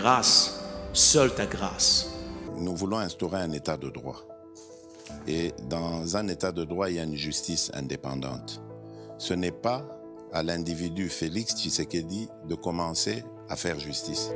grâce, seule ta grâce. Nous voulons instaurer un état de droit. Et dans un état de droit, il y a une justice indépendante. Ce n'est pas à l'individu Félix Tshisekedi de commencer à faire justice.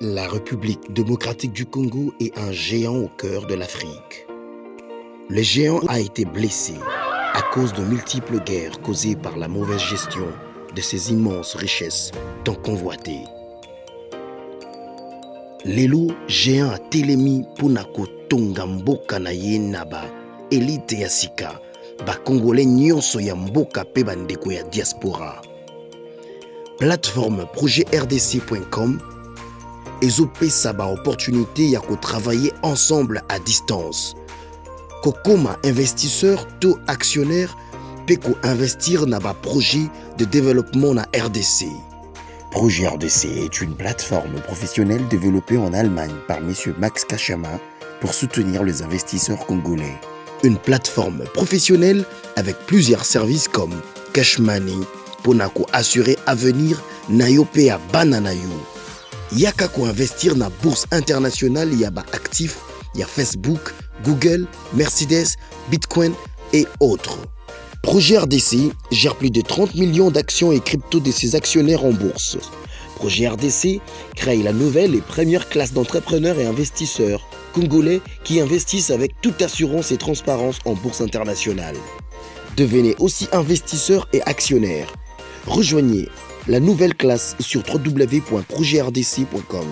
La République démocratique du Congo est un géant au cœur de l'Afrique. Le géant a été blessé à cause de multiples guerres causées par la mauvaise gestion de ses immenses richesses tant convoitées. Lelo géant a telemi pona kotonga mboka na ye na ba élite ya sika ba congolais nyonso ya mboka pe bandeko ya diaspora. Plateforme projetrdc.com ezopesa ba opportunité ya ko travailler ensemble à distance. Kokoma investisseur to actionnaire pe ko investir na ba projet de développement na RDC. Projet RDC est une plateforme professionnelle développée en Allemagne par M. Max Kachama pour soutenir les investisseurs congolais. Une plateforme professionnelle avec plusieurs services comme Cash Money, Ponako assurer avenir Nayope à Bananayo. Yaka ko investir na bourse internationale, il y a ba actifs, il y a Facebook, Google, Mercedes, Bitcoin et autres. Projet RDC gère plus de 30 millions d'actions et crypto de ses actionnaires en bourse. Projet RDC crée la nouvelle et première classe d'entrepreneurs et investisseurs congolais qui investissent avec toute assurance et transparence en bourse internationale. Devenez aussi investisseur et actionnaire. Rejoignez la nouvelle classe sur www.projetrdc.com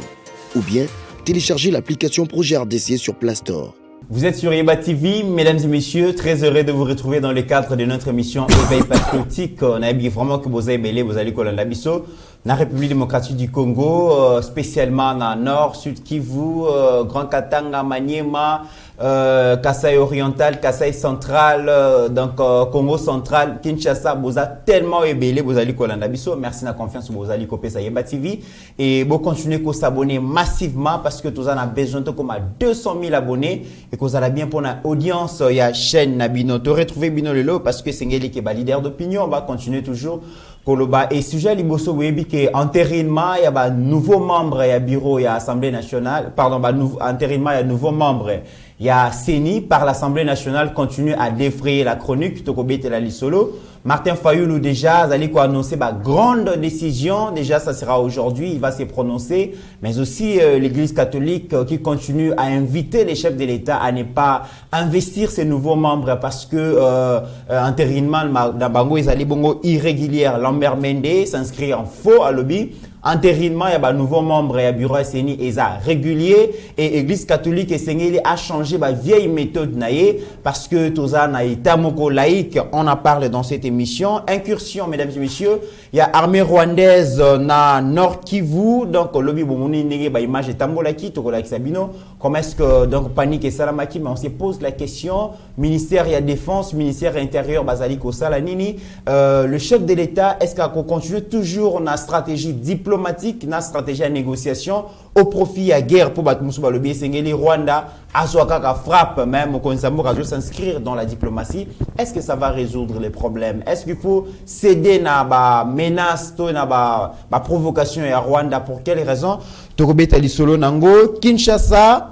ou bien téléchargez l'application Projet RDC sur Play Store. Vous êtes sur Yeba TV, mesdames et messieurs, très heureux de vous retrouver dans le cadre de notre émission Éveil Patriotique. On a vraiment que vous avez vous allez Kolanda Bisso, la République démocratique du Congo, spécialement dans Nord, Sud Kivu, Grand Katanga, Maniema, Kasaï oriental, Kasaï central, donc Congo central, Kinshasa, vous avez tellement ébélé, vous allez Kolanda Bisso. Merci de la confiance que vous allez copier ça Yeba TV et vous continuez à s'abonner massivement parce que tous en a besoin de comme à 200 000 abonnés et que vous allez bien pour la audience il y a chaîne Nabino. Tu retrouver Bino Lelo parce que c'est Ngeli qui est leader d'opinion. On va continuer toujours. Koloba et sujet liboso webi que entérinement il y a ba nouveau membre il y a bureau il y a assemblée nationale pardon ba entérinement il y a nouveau membre il y a CENI par l'Assemblée nationale continue à défrayer la chronique Tokobete la Lisolo. Martin Fayoulou déjà allait quoi annoncer ba grande décision déjà ça sera aujourd'hui il va se prononcer mais aussi l'Église catholique qui continue à inviter les chefs de l'État à ne pas investir ces nouveaux membres parce que entérinement dans bango ils allaient bongo irrégulière. Lambert Mende s'inscrit en faux à lobby. Entérinement, il y a un nouveau membre et bureau SNI ESA régulier et Église catholique et Sengeli a changé la vieille méthode naïe parce que Toza naïta moko laïque, on en parle dans cette émission. Incursion, mesdames et messieurs, il y a armée rwandaise na Nord Kivu, donc lobby bomoni nege ba image et tambolaki, tokolaki sabino. Comment est-ce que donc panique et salamaki, mais on se pose la question. Ministère et défense, ministère intérieur basaliko salanini, le chef de l'État, est-ce qu'on continue toujours na stratégie diplomatique, na stratégie à négociation au profit à guerre pour battre Moussouba Lobi Sengeli Rwanda, Azouakaka frappe même au Konsambo s'inscrire dans la diplomatie. Est-ce que ça va résoudre les problèmes? Est-ce qu'il faut céder na ba menace, na ba provocation à Rwanda pour quelles raisons? Tokobeta Lisolo Nango, Kinshasa.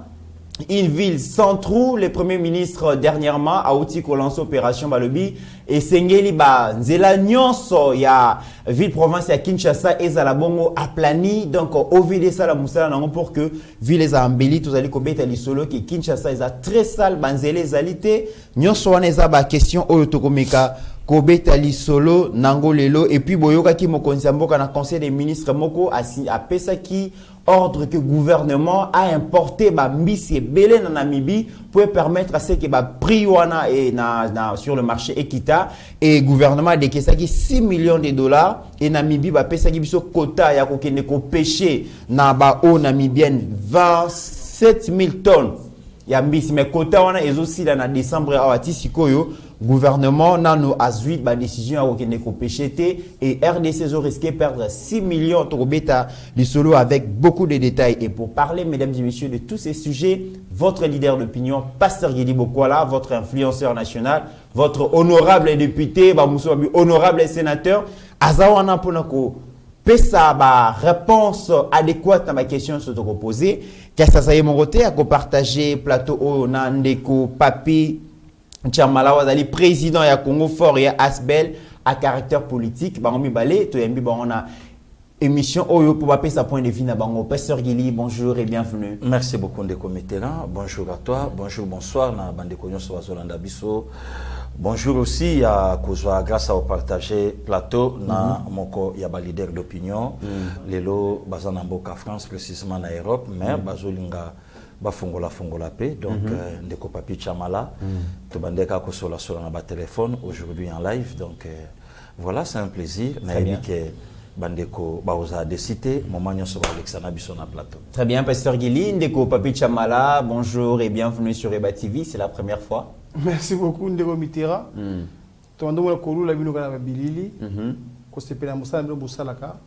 Une ville sans trou, le premier ministre dernièrement a outil qu'on lance opération Balobi et Sengeli ba nzela nyonso ya ville province ya Kinshasa et Zalabongo aplani donc ovide sala musala nango pour que ville les embelli tous ali kobeta lisolo que Kinshasa est très sale banzele zalité nyonso wana eza ba question oyo tokomeka Kobeta Lisolo, Nangolelo, et puis Boyoka qui mokonzi mboka na conseil des ministres moko a pesa qui ordre que le gouvernement a importé mbisi ebele na Namibie pour permettre à ce que prix wana et sur le marché Ekita et gouvernement de kesaki 6 millions de dollars et Namibie pesa ki biso quota ya kokende ko pêcher na eau namibienne 27 000 tonnes ya mbisi mais quota wana ezosi na décembre awati sikoyo gouvernement nano azui ba décision à kokende ko pêcher et RDC zo risqué perdre 6 millions to beta du solo avec beaucoup de détails et pour parler mesdames et messieurs de tous ces sujets votre leader d'opinion Pasteur Guédi Bokwala votre influenceur national votre honorable député honorable sénateur azawana ponako pesa ba réponse adéquate à ma question se te poser qu'est-ce que ça y mon côté à partager plateau au nandeko papi Tchamala wazali président ya Congo Fort ya Asbel à caractère politique bango mibale to yembi bango na émission oyo pour paper sa point de vue na bango Pasteur Guili bonjour et bienvenue. Merci beaucoup Ndeko Mitterrand, bonjour à toi, bonjour bonsoir na bande konyoso bazolanda biso. Bonjour aussi à Kozwa grâce à au partager plateau na moko ya ba leader d'opinion lelo bazana mboka France précisément na Europe mais bazolinga bafungola pe donc Ndeko Papi Tchamala to bandeka ko sola na ba téléphone aujourd'hui en live donc voilà c'est un plaisir na que bandeko baoza de citer moment nyonso ba Alexandre biso na plateau. Très bien Pasteur Guili Ndeko Papi Tchamala bonjour et bienvenue sur Eba TV c'est la première fois. Merci beaucoup Ndeko Mitterrand. To ndo ko lula bino kana bilili ko sepela musala ndo busalaka.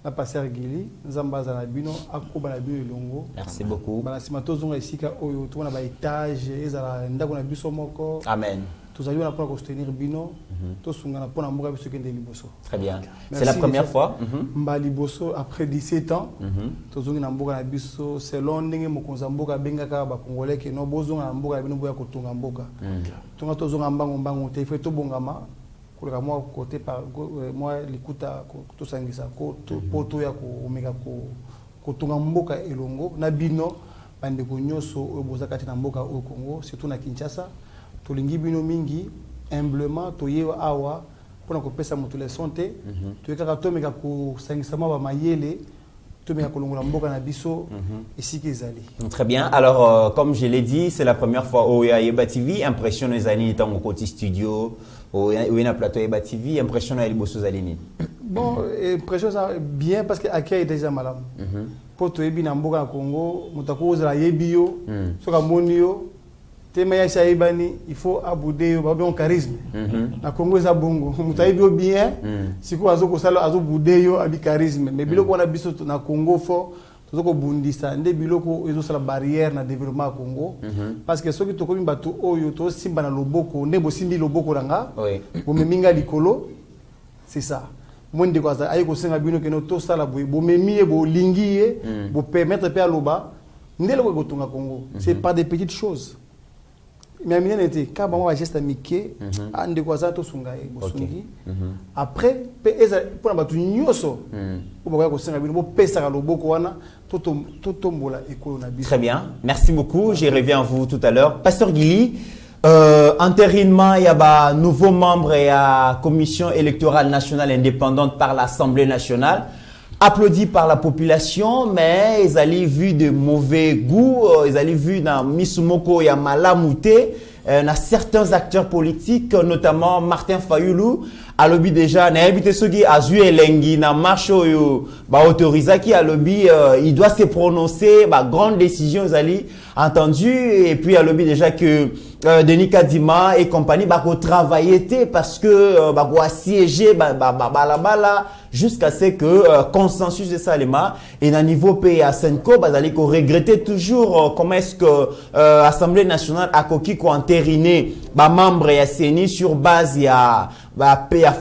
Na Pasteur Guili nzambaza na bino akoba na bino elongo. Merci beaucoup. Bana simato zonga isika oyo to na ba étage ezala ndako na biso moko. Amen. Tozali na pour soutenir bino to sunga na pona mboka biso kende liboso. Très bien. C'est la première fois. Mba liboso après 17 ans tozongi na mboka na biso selon ndenge mokonza mboka bengaka ba congolais ke no bozonga na mboka bino boya kotunga mboka. Tonga tozonga mbango te fait to bongama moi côté par moi likuta to sangisa ko poto ya ko omeka ko tunga mboka elongo na bino bande ko nyoso oboza kati na mboka au Congo surtout na Kinshasa to lingi bino mingi humblement to yewa awa pona ko pesa moto le santé to ekaka to meka ko sangisa ma ba mayele to meka ko longola mboka na biso ici kezali. Très bien. Alors comme je l'ai dit, c'est la première fois au Eba TV impression les années dans mon côté studio. Oui, on a plateau Eba TV, impression à Liboso Zalini. Bon, impression bien parce que accueil est déjà malade. Pour toi, bien en Boga Congo, mutako za yebio, soka monio, tema ya shaibani, il faut abouder au bon charisme. Na Congo za bongo, mutaibio bien, siku azoko sala azobudeyo abi charisme. Mais biloko na biso na Congo fort. Tozoko bundisa nde biloko ezo sala barrière na développement Congo parce que soki to komi batu oyo to simba na loboko nde bo simbi loboko ranga bo meminga likolo c'est ça monde ko za ayi ko senga bino ke no to sala bo memiye bo lingiye bo permettre pe aloba nde loko ko tunga Congo c'est pas des petites choses mais amina était ka ba moi geste amike ande ko za to sunga e bo sungi après pe eza pour na batu nyoso ko senga bino bo pesa ka loboko wana. Très bien, merci beaucoup. Je reviens à vous tout à l'heure. Pasteur Guili, entérinement, il y a un nouveau membre et la commission électorale nationale indépendante par l'Assemblée nationale. Applaudi par la population, mais ils allaient vu de mauvais goût, ils allaient vu dans Misumoko et Malamouté, dans certains acteurs politiques, notamment Martin Fayoulou. À lobby déjà, na habité ceux qui a joué l'engi na marche autorisé qui à lobby, il doit se prononcer, grande décision zali entendu et puis à lobby déjà que Denis Kadima et compagnie travailler parce que siéger bala jusqu'à ce que consensus de Salema et à niveau pays à Senko bazali ko regretter toujours comment est-ce que Assemblée nationale a coquille ko entériné membre ya CENI sur base ya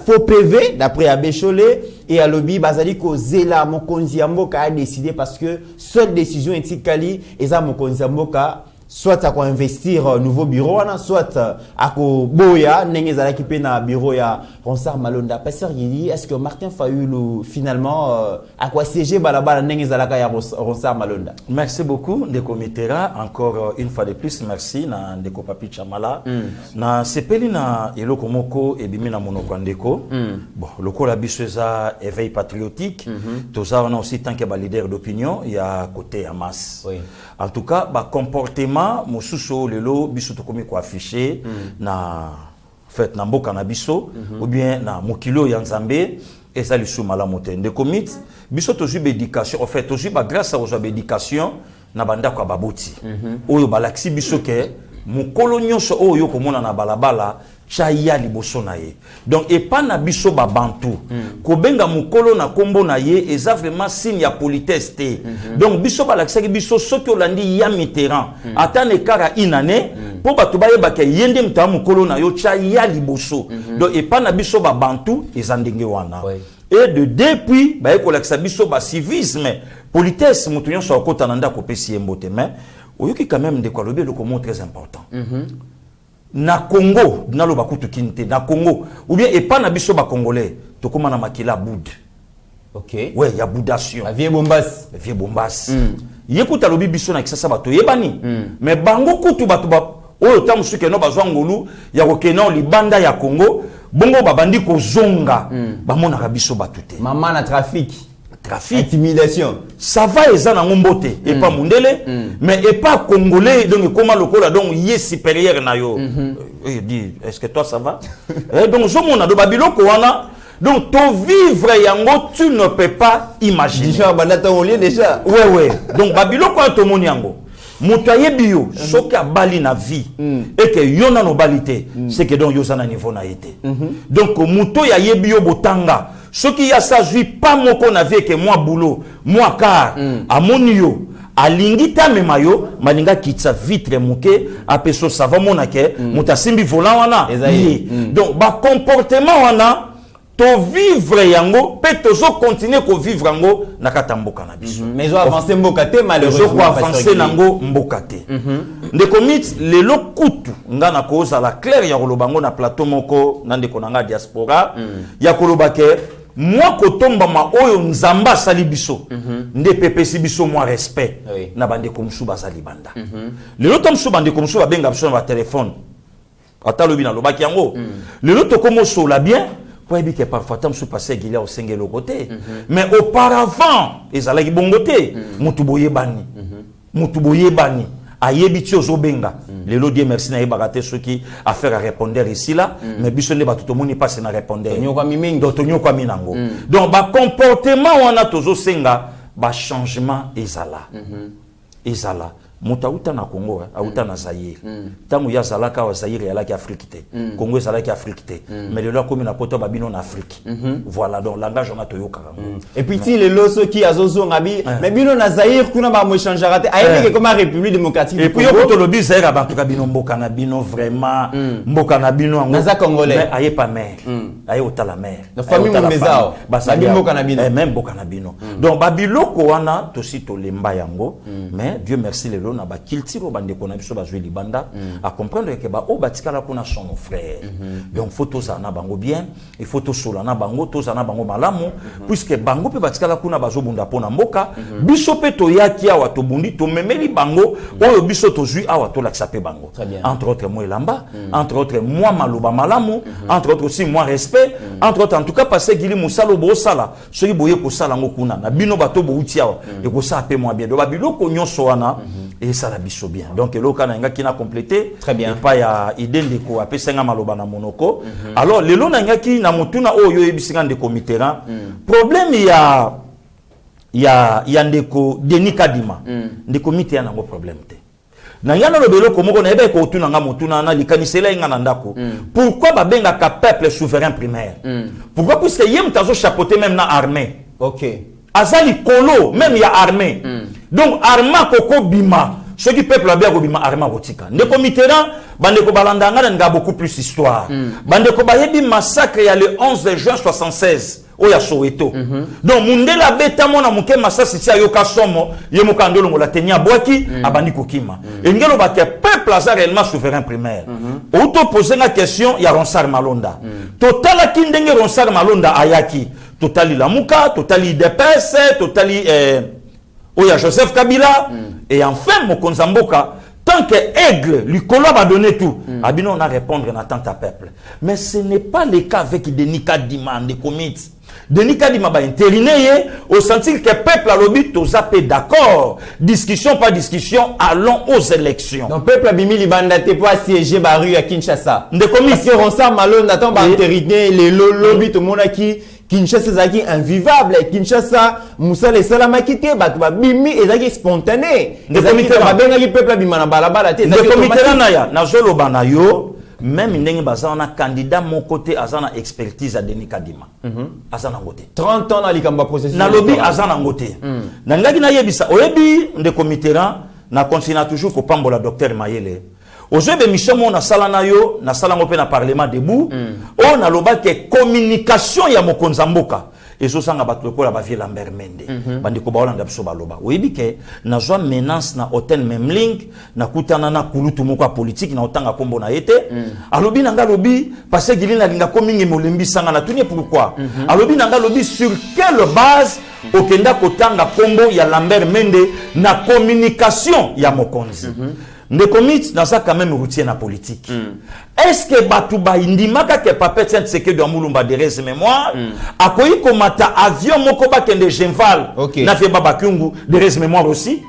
faux PV d'après Abbé Cholé et à lobby bazali ko zela mokonzi mboka a décidé parce que seule décision etikali eza mokonzi mboka soit à investir nouveau bureau, soit à boya, n'engez à l'équipe na bureau ya Ronsard Malonda. Pasteur Yili, est-ce que Martin Fayulu finalement à quoi siéger balabala n'engez à la Ronsard Malonda? Merci beaucoup, Ndeko Mitera. Encore une fois de plus, merci na Ndeko Papi Chamala. Na sepeli na eloko moko et bimi na monoko Ndeko. Bon, loko la biseza éveil patriotique. Tout ça, on a aussi tant que leader d'opinion, il y a côté Hamas. Oui. En tout cas, comportement, mosuso lelo biso to komi ko affiché na fait na mboka na biso ou bien na mokilo ya Nzambe et ça li soumala mote de commit biso to jube éducation en fait to juba grâce aux éducation na banda kwa baboti oyo balaksi biso ke mokolo nyonso oyo komona na balabala chaya liboso na ye donc et pas na biso ba bantu ko benga mokolo na kombo na ye eza vraiment signe ya politesse te donc biso balaksaki biso soki olandi ya Mitterrand atane kara inane po bato bayeba ke yende mta mokolo na yo chaya liboso donc et pas na biso ba bantu eza ndenge wana et de depuis ba ekolakisa biso ba civisme politesse mutu nyonso akota na ndako pesi mbote mais oyoki quand même de quoi le comment très important na Congo na lo bakutu kinte na Congo ou bien et pas na biso ba congolais to koma na makila boud. OK. Ouais, il y a boudation. Vieux Bombas. Vieux Bombas. Yekuta lobi biso na kisasa bato yebani. Mais bango kutu bato ba oyo tamu suke no bazwa ngolu ya kokena libanda ya Congo bongo babandi ko zonga ba mona ka biso batute. Maman na trafic. Trafic, intimidation, ça va et ça n'a pas et pas mondele mais et pas congolais donc comment le cola donc y est supérieur na yo il dit est-ce que toi ça va et donc zo mona do babiloko wana donc to vivre yango tu ne peux pas imaginer déjà bandata on lie déjà ouais donc babiloko to moni yango moutaye bio soki abali na vie et que yona no balite c'est que donc yozana niveau na été donc muto ya yebio botanga ce qui a s'agit pas moko na vie que moi boulot moi car à mon yo alingita memayo malinga kitsa vitre muke apeso sava monake mutasimbi volant wana donc ba comportement wana to vivre yango pe tozo continuer ko vivre yango na katamboka na biso mais zo avancer mboka te malheureusement zo avancer nango mboka te ndeko mit lelo kutu nga na koza la claire ya kolobango na plateau moko na ndeko nanga diaspora ya koloba ke moi kotomba ma oyo nzamba sali biso nde pepesi biso moi respect na bande komsu basali banda lelo tomsu bande komsu ba benga biso na téléphone atalobi na lobaki yango lelo to komo sola bien pour éviter que parfois tomsu passer gilia au sengelo côté mais auparavant ezalaki bongote mutu boyebani ayebiti ozobenga lelo die merci na yebakate ceux qui a faire à répondre ici là mais biso ne batuto moni passe na répondre tonyo kwa minango donc ba comportement wana tozo senga ba changement ezala Mutauta na Congo, auta na Zaïre. Tangu ya zalaka wa Zaïre ya laki Afrique te. Congo ya laki Afrique te. Mais le là comme na poto babino en Afrique. Voilà donc langage on a toyoka. Et puis ti les loso qui azozo ngabi, mais bino na Zaïre kuna ba mo changera te. Ayebi comme la République démocratique du Congo. Et puis yo to lobi Zaïre ba to kabino mboka na bino vraiment mboka na bino ngo. Naza congolais. Mais aye pas mère. Aye ota la mère. La famille mbezao. Ba mboka na bino. Même mboka na bino. Donc babiloko wana to si to lemba yango, mais Dieu merci le na ba kiltiro bande kona biso ba jouer libanda à comprendre que ba o batikala kuna son frère donc photos ana bango bien et photos solana bango tozana bango malamu puisque bango pe batikala kuna bazo bunda pona mboka biso pe to yaki awa to bundi to memeli bango oyo biso to jouer awa to laksa pe bango entre autres moi lamba entre autres moi maloba malamu entre autres aussi moi respect entre autres en tout cas parce que gili musalo bo sala so ki boye ko sala ngo kuna na bino bato bo uti awa e ko sa pe moi bien do ba biloko nyonso wana et ça la biso bien donc le cas n'a qui n'a complété très bien et pas ya idée de ko apesa nga maloba na monoko alors le lo n'a qui na mutuna oyo ebisinga de Mitterrand problème ya ndeko Denis Kadima ndeko Mitterrand nango problème te na yana lo belo ko moko na ebe ko tuna nga mutuna na likanisela nga na ndako pourquoi ba benga ka peuple souverain primaire pourquoi puisque yem tazo chapeauter même na armée OK azali kolo même ya armée donc arma koko bima ceux qui peuple a bien bima arma rotika ndeko Mitterrand bande ko balanda nga nga beaucoup plus histoire bande ko bayebi massacre ya le 11 juin 76 oya Soweto. Donc mundela beta mona muke masasi tia yoka somo ye mukandolo ngola tenia boaki abandi kokima. Engelo ba ke peuple aza réellement souverain primaire. Auto poser la question ya Ronsard Malonda. Totala kindenge Ronsard Malonda ayaki. Totali Lamuka, totali DPS, totali oya Joseph Kabila et enfin Mokonza Mboka. Tant que Aigle, lui va donner tout, Abino on a répondre en attente à peuple. Mais ce n'est pas le cas avec Denis Kadima, des comités. Denis Kadima va intériné au sentir que le peuple a lobby tout ça d'accord. Discussion pas discussion, allons aux élections. Donc peuple a bimi libanda te pour siéger Baru à Kinshasa. Des comités. Parce que Ronsard Malonda attend ba intériné les lobby tout le monde qui Kinshasa zaki invivable. Kinshasa Moussa les Salamakité ba bimi ezaki spontané. Des comités ba benga ki peuple bimana balabala te. Des comités na ya na zolo banayo. Même ndenge bazana candidat mon côté azana expertise à Denis Kadima. Azana ngote. 30 ans dans l'ikamba processus. Na lobby azana ngote. Na ngaki na yebisa oyebi nde comitéran na continue toujours ko pambola docteur Mayele. Aujourd'hui mission mon na sala na yo na sala ngope na parlement debout. On a loba que communication ya Mokonza Mboka. Et sanga bato ko la ba vie Lambert Mende bandiko ba olanda biso baloba oyebi ke na zwa menace na hôtel Memling na kutana na kulutu moko politique na otanga kombo na yete alobi nanga lobi parce que gilina linga komingi molembi sanga na tuni pourquoi alobi nanga lobi sur quelle base okenda kotanga kombo ya Lambert Mende na communication ya Mokonzi ne commit dans ça quand même routier na politique. Est-ce que Batouba indimaka que Papet Saint-Seke de Moulumba de res mémoire a koyi komata avion moko ba kende Genval na fe baba kungu de res mémoire aussi?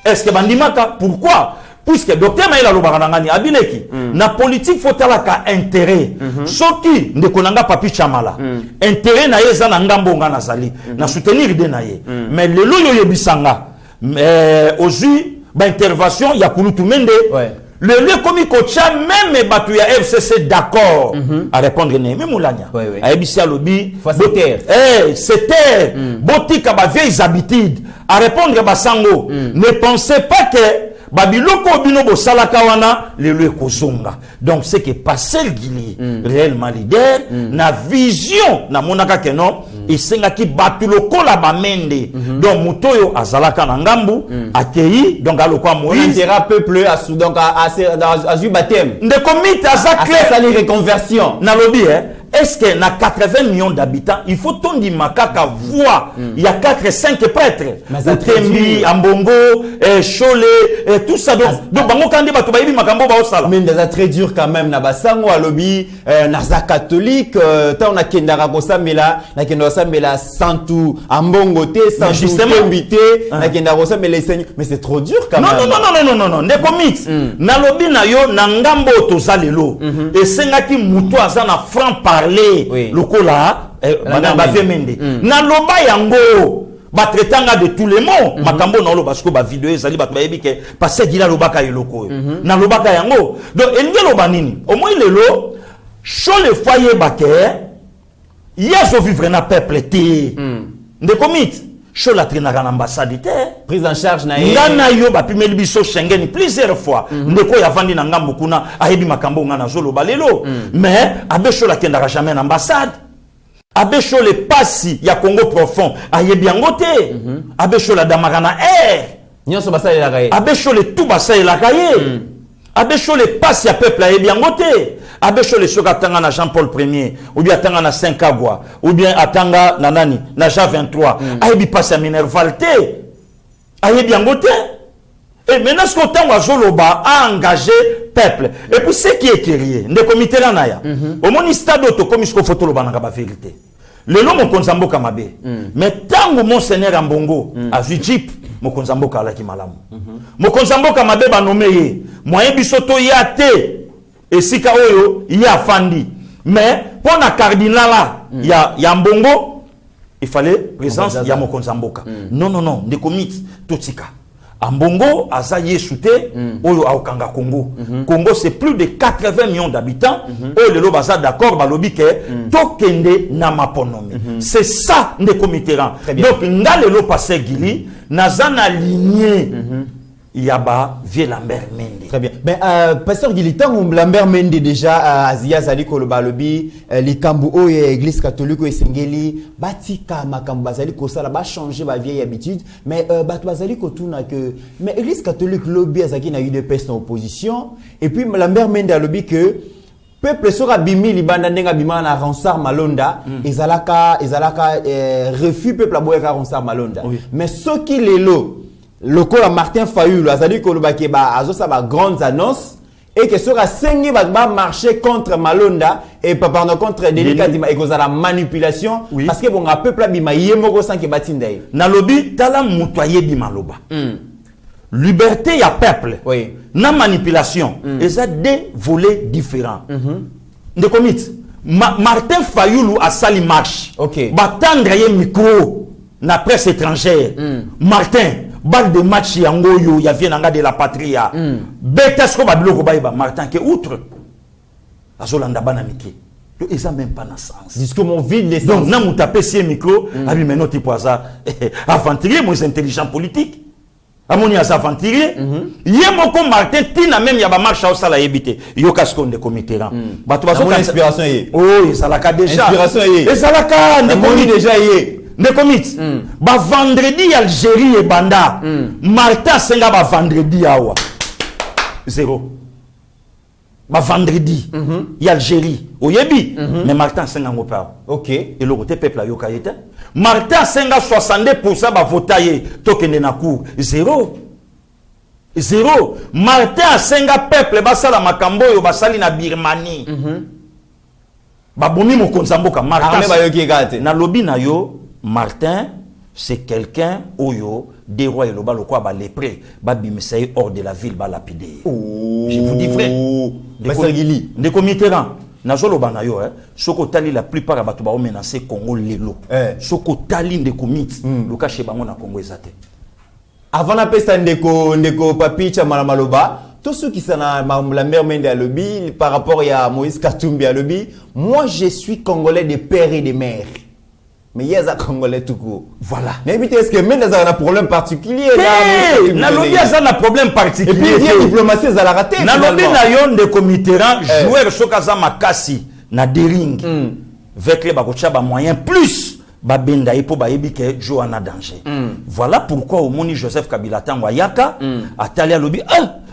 Est-ce que bandimaka pourquoi? Puisque docteur Maïla Lobaranangani abileki na politique faut talaka intérêt. Soki ndekonanga papi chamala. Intérêt na yeza na ngambo nga nazali na soutenir de na ye. Mais le loyo yebisanga aujourd'hui intervention ya Kulutu Mende le lieu comme coacha même batu ya FCC d'accord à répondre né même Moulania a ebisia lobby c'était botika ba vieilles habitudes à répondre basango ne pensez pas que babiloko bino bo salaka wana le lieu kozonga donc c'est que Pascal Gili réellement leader na vision na monaka que non et senga ki batu lokola ba mende donc mutoyo azalaka na ngambu akei donc alokwa Moïse intérêt peuple à donc à baptême de comité azakle ça les reconversion na lobby est-ce que na 80 millions d'habitants il faut tondi makaka voix il y a 4-5 prêtres Tembi Ambongo Chole tout ça donc bango kandi batu bayibi makambo ba osala mais c'est très dur quand même na basango à lobby naza catholique ta on a kendara ko samela na kendara samela santu Ambongo te santu Tembi te na kendara ko samela seigneur mais c'est trop dur quand même non ne commit na lobby na yo na ngambo to zalelo et sengaki muto azana franc parler lokola madame Bavemende na loba yango batretanga de tous les mots makambo na lo parce que ba vidéo ezali bat ba yebike parce que ila lobaka eloko na lobaka yango donc engelo banini au moins lelo cho le foyer baker yeso vivre na peuple te de commit cho la traînera l'ambassade te prise en charge na ngana yo ba pimeli biso Schengen plusieurs fois ndeko ya vandi na ngambo kuna ayebi makambo ngana zolo balelo mais abe cho la kendara jamais na ambassade abe cho le passi ya Congo profond ayebi yangote abe cho la damarana nyonso basale la kaye abe cho le tout basale la kaye abe cho le passi ya peuple ayebi yangote abe cho le soka tanga na Jean-Paul Ier ou bien atanga na Saint-Kagwa ou bien atanga na nani na Jean 23 ayebi passi ya Minervalte ayebi yangote et maintenant ce qu'on a zoloba a engagé peuple et puis ce qui est crié de comité là naya au moni stade auto comme ce qu'on photo lo bananga ba vérité le nom Mokonza Mboka mabe mais tango monseigneur Ambongo a Jeep Mokonza Mboka ala ki malamu Mokonza Mboka mabe ba nommé moyen bisoto yate et sika oyo ya fandi mais pour na cardinal ya Mbongo il fallait présence ya Mokonza Mboka non de comité totika Ambongo aza yesute oyo aokanga Congo Congo c'est plus de 80 millions d'habitants oyo lelo baza d'accord balobi ke tokende na maponome c'est ça nde comité donc nga lelo passé Gili naza na lignée Yaba vie Lambert Mende. Très bien. Ben, pasteur Gilitan, Lambert Mende déjà, Azia Zali Kolobalobi, les Kambu et l'église catholique et Sengeli, Batika Makambu Bazali Kosa, là-bas changer ma vieille habitude, mais Bazali Kotuna que, mais l'église catholique lobby Azaki n'a eu de peste en opposition, et puis Lambert Mende a lobby que, peuple sera bimi libanda nenga bima na Ronsard Malonda ezalaka refus peuple aboyaka Ronsard Malonda mais ceux qui les le corps Martin Fayulu azali ko lobaki ba azosa ba grandes annonces et que sera sengi ba marcher contre Malonda et pardon contre Delikadima et cause la manipulation parce que bon peuple bima yemoko sans que batindai na lobi tala mutoye bima loba liberté ya peuple na manipulation et ça deux volets différents de commit Martin Fayulu a sali marche batendre ye micro na presse étrangère Martin balle de match yangoyo ya vienanga de la patria beta sko ba biloko ba Martin que outre azolanda bana mike et ça même pas na sens jusqu'au mon vide les donc na mutape si micro abi maintenant tu pour ça aventurier moins intelligent politique amoni as aventurier yemoko Martin tina même ya ba marche au sala yebité yo kasko de comité ba to bazo inspiration yé oh ça la ka déjà inspiration yé et ça la ka de comité déjà yé ne commit ba vendredi Algérie et Banda Martin senga ba vendredi awa zéro ba vendredi Algérie oyebi mais Martin senga ngopa OK et le côté peuple yo kayete Martin senga 62% ba votaye tokende na cour zéro Martin senga peuple ba sala makambo yo ba sali na Birmanie ba bomi mo konzamboka Martin na lobi na yo Martin, c'est quelqu'un oyo des rois et le bas le quoi ba lépré ba bimesay hors de la ville ba lapidé. Je vous dis vrai. De committeran na zolo bana yo soko tali la plupart ba to ba menacer Congo lelo. Soko tali de commit le cas chez bango na Congo ezate. Avant la peste ndeko papi chamala maloba tous ceux qui sont la mère Mende à lobby par rapport à Moïse Katumbi à lobby, moi je suis congolais de père et de mère. Mais il y a des Congolais tout court. Voilà. Mais est-ce que même dans un problème particulier na lobby a un problème particulier. Et puis il y a diplomatie à la raté. Na lobby na yon de committeran joueur sokaza makasi na dering. Avec les bakocha ba moyen plus ba benda ipo ba yebike Joana danger. Voilà pourquoi au moni Joseph Kabila tangwa yaka atali à lobby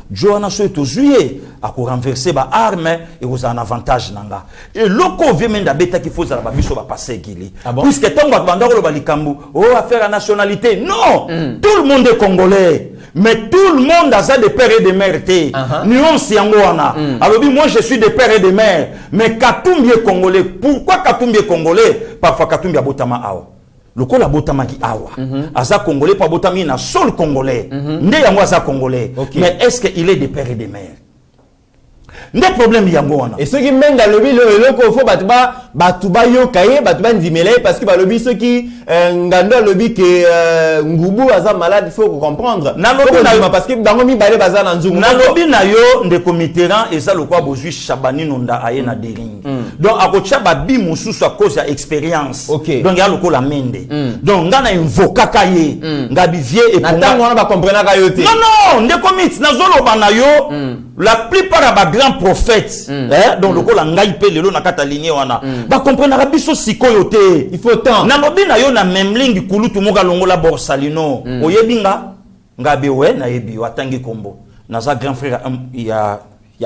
Joana so eto juillet a ko renverser ba arme et vous en avantage nanga et loko vemenda beta ki faut za ba biso ba passer gili puisque tango banda ko ba likambu affaire à nationalité non tout le monde est congolais mais tout le monde a ça de père et de mère té nuance yango wana alors moi je suis de père et de mère mais Katumbi est congolais pourquoi Katumbi est congolais parfois Katumbi a botama awa loko la botamaki awa aza congolais pas botami na sol congolais ndé yango aza congolais mais est-ce qu'il est de père et de mère ndé problème yango wana et ceux qui mènent dans le loko faut batuba yo kaye batuba ndimele parce que ba lobby ceux qui ngando lobby que ngubu aza malade il faut comprendre na lobby na parce que bango mi balé baza na nzungu na lobby na yo nde committeran et ça le quoi bozui Chabani nonda aye na dering donc akocha ba bi mususu à cause ya expérience donc ya loko la mende donc ngana invoka kaye ngabi vie et na tango wana ba comprendre ka yo te non nde commit na zolo bana yo la plupart ba grands prophètes donc loko la ngai pe lelo na kata ligne wana ba comprendre biso sikoyo te il faut temps na lobby na yo na memlingi kulutu moka longola borsalino oyebinga ngabe we na yebi watangi kombo na za grand frère il y a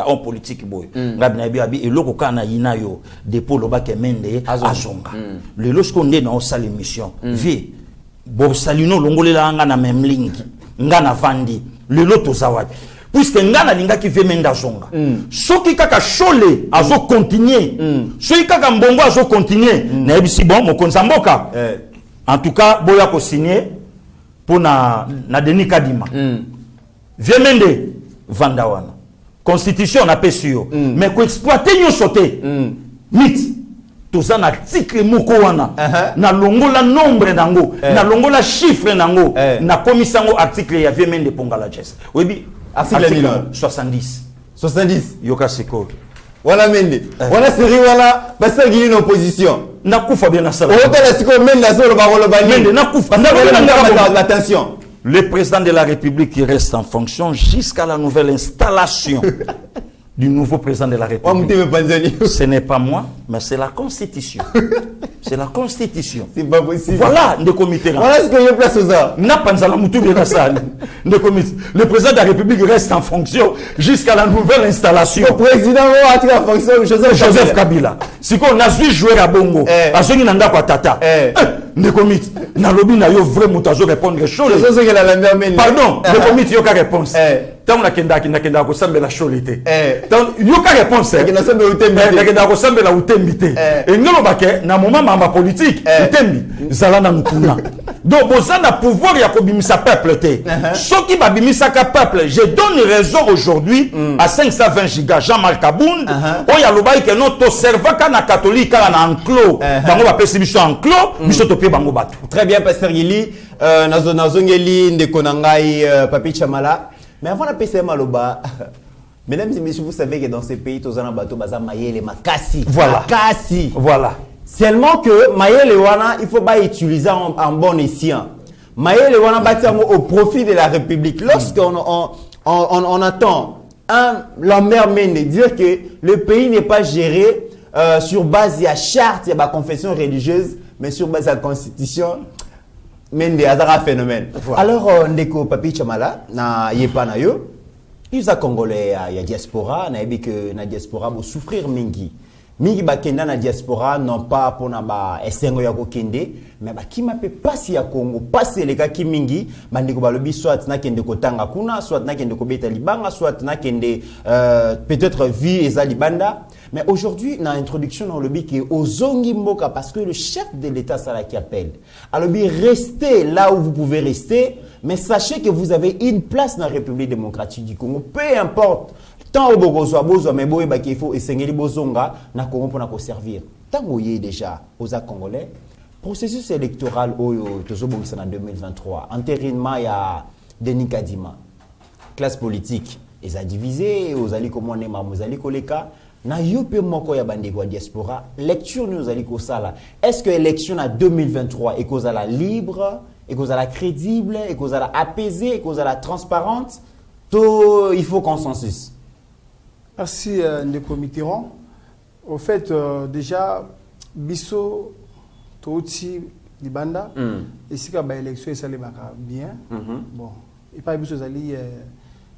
un politique boy ngabe na yebi abi eloko kana yina yo depo lobake mende azonga lelo skonde na osala émission vie borsalino longolela nga na memlingi nga na vandi lelo tozawapi puisque ngana linga ki ve menda zonga soki kaka chole azo continuer soki kaka mbongo azo continuer na ebisi bon mo konzamboka en tout cas boya ko signer pour na Denis Kadima vie mende vandawana constitution na pesio mais ko exploiter nyo sauter mythe toza na article moko wana na longola nombre nango na longola chiffre nango na komisango article ya vie mende pongala jess webi article 70 yoka seko wala mende wala seri wala basa gili na opposition na kufa bien na sala o tala siko mende na solo ba wala ba mende na kufa attention le président de la République qui reste en fonction jusqu'à la nouvelle installation du nouveau président de la République. Ce n'est pas moi, mais c'est la Constitution. C'est la Constitution. C'est pas possible. Voilà le comité. Voilà ce que je place aux arts. Le président de la République reste en fonction jusqu'à la nouvelle installation. Le président va entrer en fonction Joseph Kabila. Si on a su jouer à Bongo, à ce qui n'a pas tata. Le comité. Nalobi n'a eu vraiment répondre chaud. Pardon, le comité n'a pas réponse. Tant on a kenda ko sambela cholité. Tant yoka réponse. Kenda ko sambela utembité. Et ngolo bake na moment mamba politique utembi zalana mukuna. Donc bozana pouvoir ya kobimisa peuple té. Soki babimisa ka peuple, je donne raison aujourd'hui à 520 gigas Jean-Marc Aboun. Oya lobai que non to serva kana catholique kana enclos. Bango ba pesi biso enclos, biso to pie bango batu. Très bien pasteur Gili, nazongeli ndeko nangai Papi Chamala. Mais avant la PCM Maloba, mesdames et messieurs, vous savez que dans ces pays, tous les bateaux, baza Mayele Makasi. Voilà. Makasi. Voilà. Seulement que Mayele Wana, il faut pas utiliser en bon escient. Mayele Wana bâti au profit de la République. Lorsqu'on on attend Lambert Mende dire que le pays n'est pas géré sur base de la charte, de la confession religieuse, mais sur base de la constitution. Mende azara phénomène. Voilà. Alors ndeko Papi Chamala na yepa na yo, ils a congolais ya diaspora na ebi que na diaspora bo souffrir mingi. Mingi bakenda na diaspora non pas pona ba esengo ya kokende, mais ba kima pe pasi ya Congo, pasi le ki mingi, bandeko balobi soit na kende kotanga kuna, soit na kende kobeta libanga, soit na kende peut-être vie eza libanda. Mais aujourd'hui, dans l'introduction, on le dit que Ozongi Mboka, parce que le chef de l'État, c'est là qui appelle. Alors, restez là où vous pouvez rester, mais sachez que vous avez une place dans la République démocratique du Congo. Peu importe, tant au Bogozoa, Bozoa, mais Boé, qu'il faut essayer Bozonga, na Congo pour nous servir. Tant que vous déjà aux Congolais, processus électoral en 2023, entérinement, il y a Denis Kadima, classe politique, ils ont divisé, aux alliés comme on est, aux alliés koleka. Na yope moko ya bandeko diaspora lecture nous ali ko sala est-ce que élection en 2023 est cause à la libre est cause à la crédible est cause à la apaisée est cause à la transparente tout il faut consensus. Merci ndeko Mitterrand. Au fait déjà biso toti libanda et si ka ba élection ça les baka bien bon et pas biso zali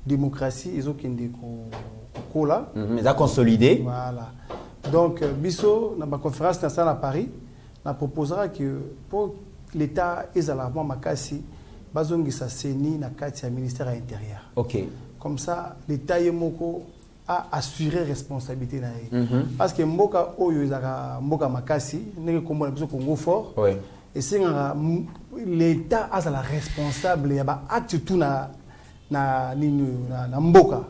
démocratie ils ont kende ko là mais à consolider. Voilà. Donc biso na ba conférence nationale à Paris na proposera que pour l'état ezalavement makasi bazongisa seni na kati ya ministère intérieur. OK. Comme ça l'état yemoko a assuré responsabilité na parce que mboka oyo ezaka mboka makasi ndenge komona biso Congo fort. Oui. Et c'est l'état a la responsable ya ba acte tout na mboka.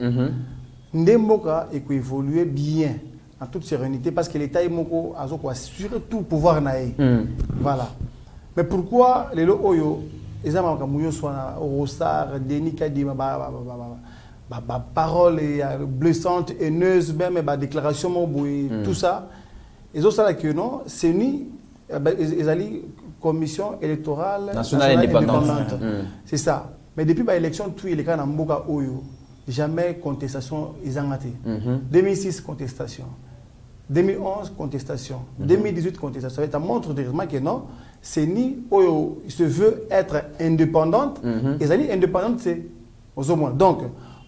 Ndemboka et qui évolue bien en toute sérénité parce que l'État est moko a assuré tout pouvoir naé. Voilà. Mais pourquoi les lo oyo ezama kamuyo soit Rosar Denis Kadima parole blessante haineuse même déclaration tout ça ils ont ça là que non c'est ni ezali commission électorale nationale indépendante. C'est ça. Mais depuis l'élection tout il est quand mboka oyo jamais contestation ils ont raté. 2006 contestation, 2011 contestation, 2018 contestation. Ça montre directement que non, c'est ni Oyo se veut être indépendante. Et ça dit indépendante c'est aux hommes. Donc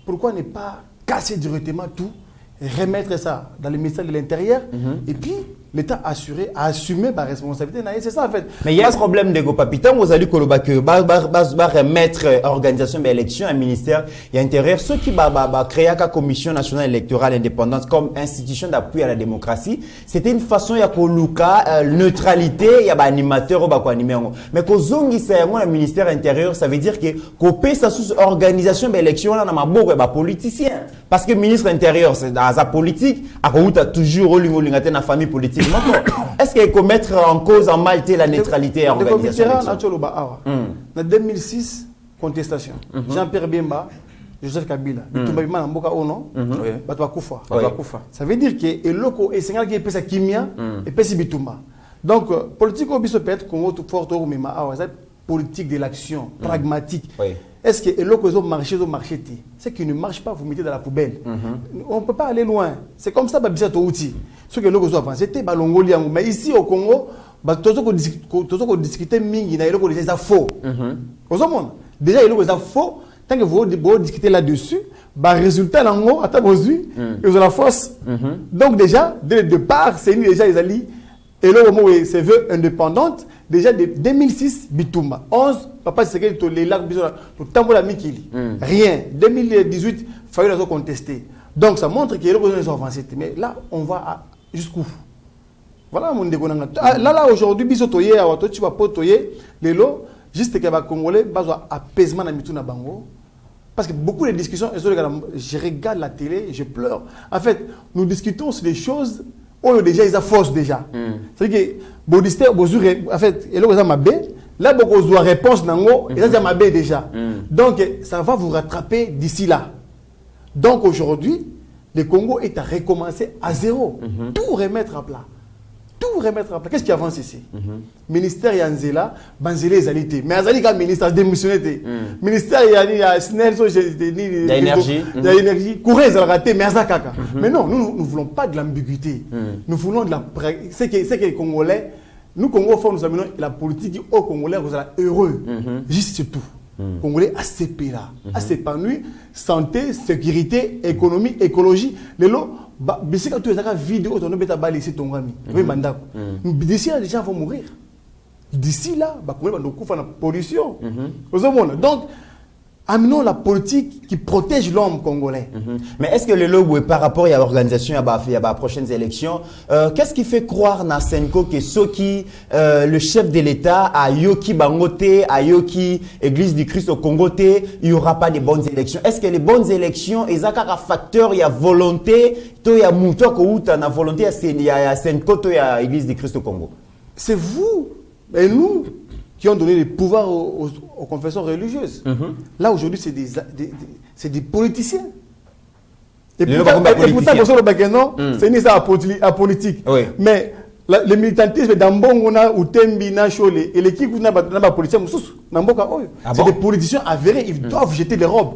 pourquoi ne pas casser directement tout, remettre ça dans le ministère de l'Intérieur et puis l'État assuré a assumé ma responsabilité. C'est ça en fait. Mais il y a un problème de Gopapita, vous allez remettre organisation d'élection, un ministère et intérieur, ceux qui créent la commission nationale électorale indépendante comme institution d'appui à la démocratie, c'était une façon de neutralité, il y a des animateurs ou animer. Mais que zongi c'est un ministère intérieur, ça veut dire que copé sa sous organisation d'élection là na maboko ya politicien. Parce que ministre intérieur c'est dans sa politique, à toujours au lingolingaté na famille politique. Est-ce qu'il faut mettre en cause en Malte la neutralité et l'organisation? En 2006, contestation. Jean-Pierre Bemba, Joseph Kabila. Ça veut dire que le loco est 50 qui est Kimia et Pessi Bitumba. Donc, politique au biso peut être Congo tout fort au Mima. politique de l'action, pragmatique. Oui. Est-ce que l'autre marché, ce qui ne marche pas, vous mettez dans la poubelle. On ne peut pas aller loin. C'est comme ça, Babissa Touti. Ce que l'autre avancé, c'était Balongolia. Mais ici au Congo, tout ce qu'on discute, il y a déjà faux. Déjà, il y a faux. Tant que vous discutez là-dessus, le résultat, il y a la force. Donc déjà, dès le départ, c'est déjà les alliés. Et là, au moment où il se veut indépendante, déjà de 2006, Bitumba. 11, papa, c'est que les lacs, tout le Mikili. Rien. 2018, il fallait les contester. Donc ça montre qu'il y a des avancées. Mais là, on va jusqu'où? Voilà mon dégonanga. Là, aujourd'hui, bisotoye, tu vas potoyer, les lots, juste que les Congolais, ils ont apaisement dans Mituna Bango. Parce que beaucoup de discussions, je regarde la télé, je pleure. En fait, nous discutons sur des choses. Oh, déjà, ils ont force déjà. C'est-à-dire que, en fait, ils ont ma baie. Là, beaucoup de réponses, ils ont ma baie déjà. Donc, ça va vous rattraper d'ici là. Donc, aujourd'hui, le Congo est à recommencer à zéro. Tout remettre à plat. Tout remettre à plat. Qu'est-ce qui avance ici? Ministère Yanzela, Banzele Zalité. Mais Azali, quand ministre a démissionné. Ministère Snell, il y a énergie. Il y a énergie. Courez, ils ont raté, mais Azakaka. Mais non, nous ne voulons pas de l'ambiguïté. Nous voulons de la. C'est que les Congolais, nous, Congo, nous amenons la politique au Congolais, vous êtes heureux. Juste c'est tout. Congolais assez là, assez épanoui, santé, sécurité, économie, écologie. Les lots, d'ici quand tu es vidéo, tu as balayé ici ton ami. D'ici là, les gens vont mourir. D'ici là, on va faire la pollution. Donc, amenons la politique qui protège l'homme congolais. Mais est-ce que le logo, par rapport à l'organisation, il y a les prochaines élections, qu'est-ce qui fait croire dans Senko que ceux qui, le chef de l'État, à Yoki Bangote, à Yoki Église du Christ au Congo, il n'y aura pas de bonnes élections? Est-ce que les bonnes élections, il y a un facteur, il y a volonté, il y a Mouto, il y a volonté, il y a Senko, il y a Église du Christ au Congo? C'est vous et nous qui ont donné les pouvoirs aux confessions religieuses. Là, aujourd'hui, c'est des politiciens. Et pourtant, c'est une histoire apolitique. Oui. Mais le militantisme d'Ambongona ou Tembina Chole et l'équipe n'a pas politicien, c'est des politiciens avérés, ils doivent jeter les robes.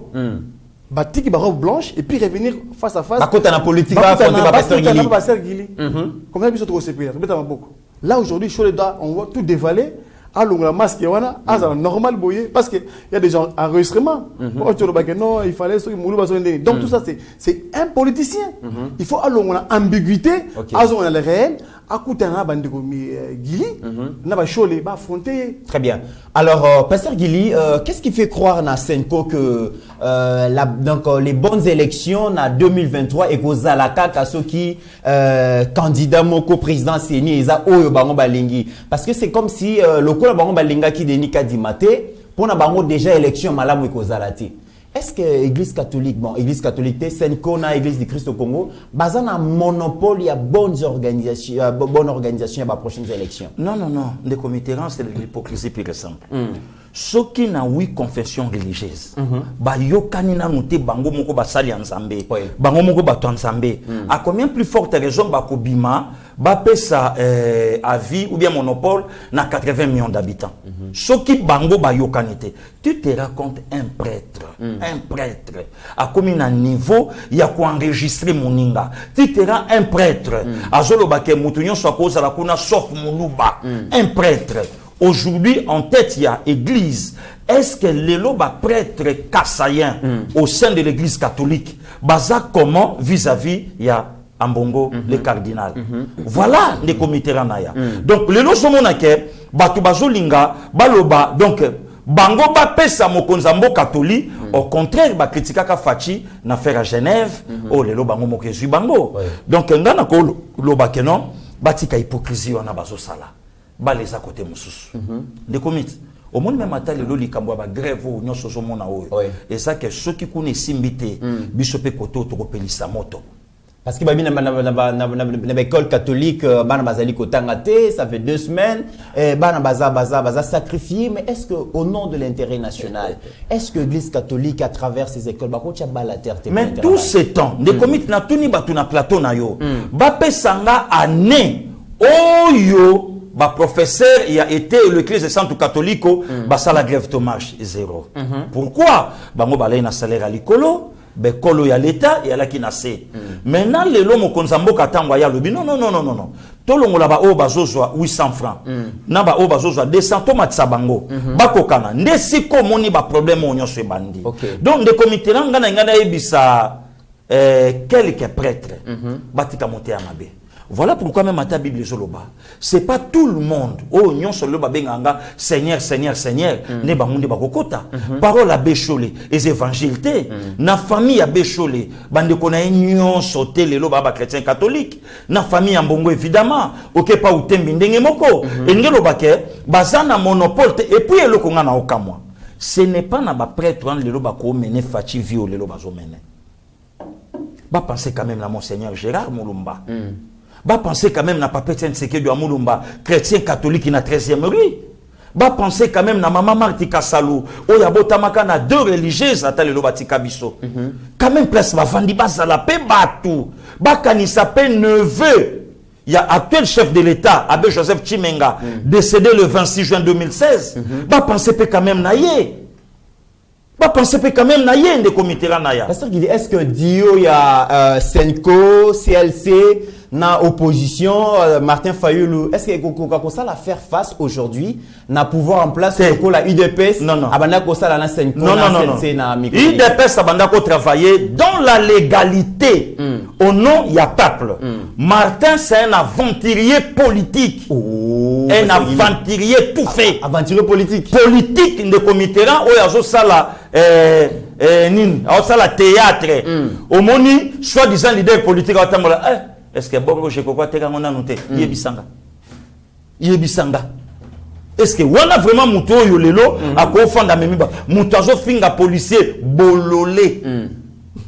Batiki robe blanche et puis revenir face à face. Quand on a politique, on va Pasteur Gili. Comme ça, là, aujourd'hui, on voit tout dévaler. Alors, la masque, normal, parce qu'il y a des gens enregistrements. Non, il fallait. Donc, tout ça, c'est un politicien. Il faut aller on a ambiguïté, on a le réel. Très bien. Alors, Pasteur Gili, qu'est-ce qui fait croire à Senko que les bonnes élections en 2023 et qu'aux Zalaka, à ceux qui candidats moko président Séni, parce que c'est comme si le coup bango balinga qui déni kadimate pour na bango déjà élection malamu et kozalati. Est-ce que l'Église catholique, l'Église catholique, Senko na Église du Christ au Congo, basé un monopole, il y a bonne organisation à la prochaine élection? Non. Les comités, c'est l'hypocrisie pure et simple. Ceux qui n'ont oui confession religieuse, yokani na noté bango moko basali nzambe, bango moko bato nzambe. À combien plus forte raison bakobima, pesa avis ou bien monopole na 80 millions d'habitants. Ceux qui bango yokanite, tu te racontes un prêtre, à combien un niveau il y a quoi enregistrer moninga. Tu te rends un prêtre, azolo bake mutunyo soit cause la kuna sauf muluba, un prêtre. Aujourd'hui, en tête, il y a église. Est-ce que les loba prêtres kassaïens au sein de l'église catholique, baza comment vis-à-vis, il y a Ambongo, le cardinal. Voilà les comités ranaya. Donc, les loba somonake, batu bazolinga, baloba, donc, bango ba pesa mokonzambo catholique, au contraire, ba kritika ka fachi, na faire à Genève, oh, les loba bango mokezu bango. Donc, ngana ko loba kenon, batika hypocrisie wana bazo sala. Les à côté moussous. Des comités. Au monde même matin, le likambo ba grève ou nyon soso mona oyo. Et ça que ceux qui connaissent simbité, bisope koto to kopelisa moto. Parce que dans l'école catholique, bana bazali kotangate, ça fait 2 semaines, bana baza sacrifié. Mais est-ce que au nom de l'intérêt national, est-ce que l'Église catholique à travers ces écoles, la terre? Mais tous ces temps, des comités na tuni batu na plateau na yo, ba pesanga ane oyo professeur il a été l'église de centre catholique basa la grève de marche 0. Pourquoi bango balay na salaire à likolo be kolo ya l'état et ala ki na se. Maintenant les lomo konzambo katangwa ya lobi non. Tolongola ba o bazozwa 800 francs. Na ba o bazozwa 200 tomatsa bango. Bakokana ndesi ko moni ba problème onyo se bandi. Donc de comité ngana ebisa quelques prêtres batika monter à mabe. Voilà pourquoi même à ta Bible Zoloba, c'est pas tout le monde. Oh, nyon sur le babenganga, Seigneur, ne bamundi bakokota. Parole à Bécholé, les évangiles, na famille à Bécholé, bande kona nyon sauté les loba chrétien catholique, na famille en bongo évidemment, ok pas ou tembi ndenge moko, et ngelo bake, bazana monopole, et puis le konga na okamwa. Ce n'est pas na ba prêtre les loba ko mené fati vio les loba zo mené. Ba penser quand même à Monseigneur Gérard Moulumba. Bah penser quand même na papa Tshisekedi du Amulumba, chrétien catholique na 13e rue. Bah penser quand même na maman Marti Kassalou, oyabotamaka na 2 religieuses atale lo batika biso. Quand même place ba vandi bazala pe batu. Bah kanisa pe neveu. Il y a actuel chef de l'État, Abbé Joseph Chimenga, décédé le 26 juin 2016. Bah penser pe quand même na yé. Bah penser quand même na yé de comité naya. Est-ce que Dio il y a Senko, CLC na opposition Martin Fayoulou, est-ce que ça la faire face aujourd'hui na pouvoir en place pour la UDPS? Non. Abanda ko ça la na Senko non. na UDPS abanda ko travailler dans la légalité au nom il y a peuple. Martin c'est un aventurier politique. Un aventurier tout fait. Aventurier politique. Politique de comité là o yazo sala la théâtre. Au moni soi-disant leader politique atambola. Est-ce que bongo je quoi te ngona noté yebisanga est-ce que wana vraiment muto yo lelo akofanda memiba muto azo finga policier bololé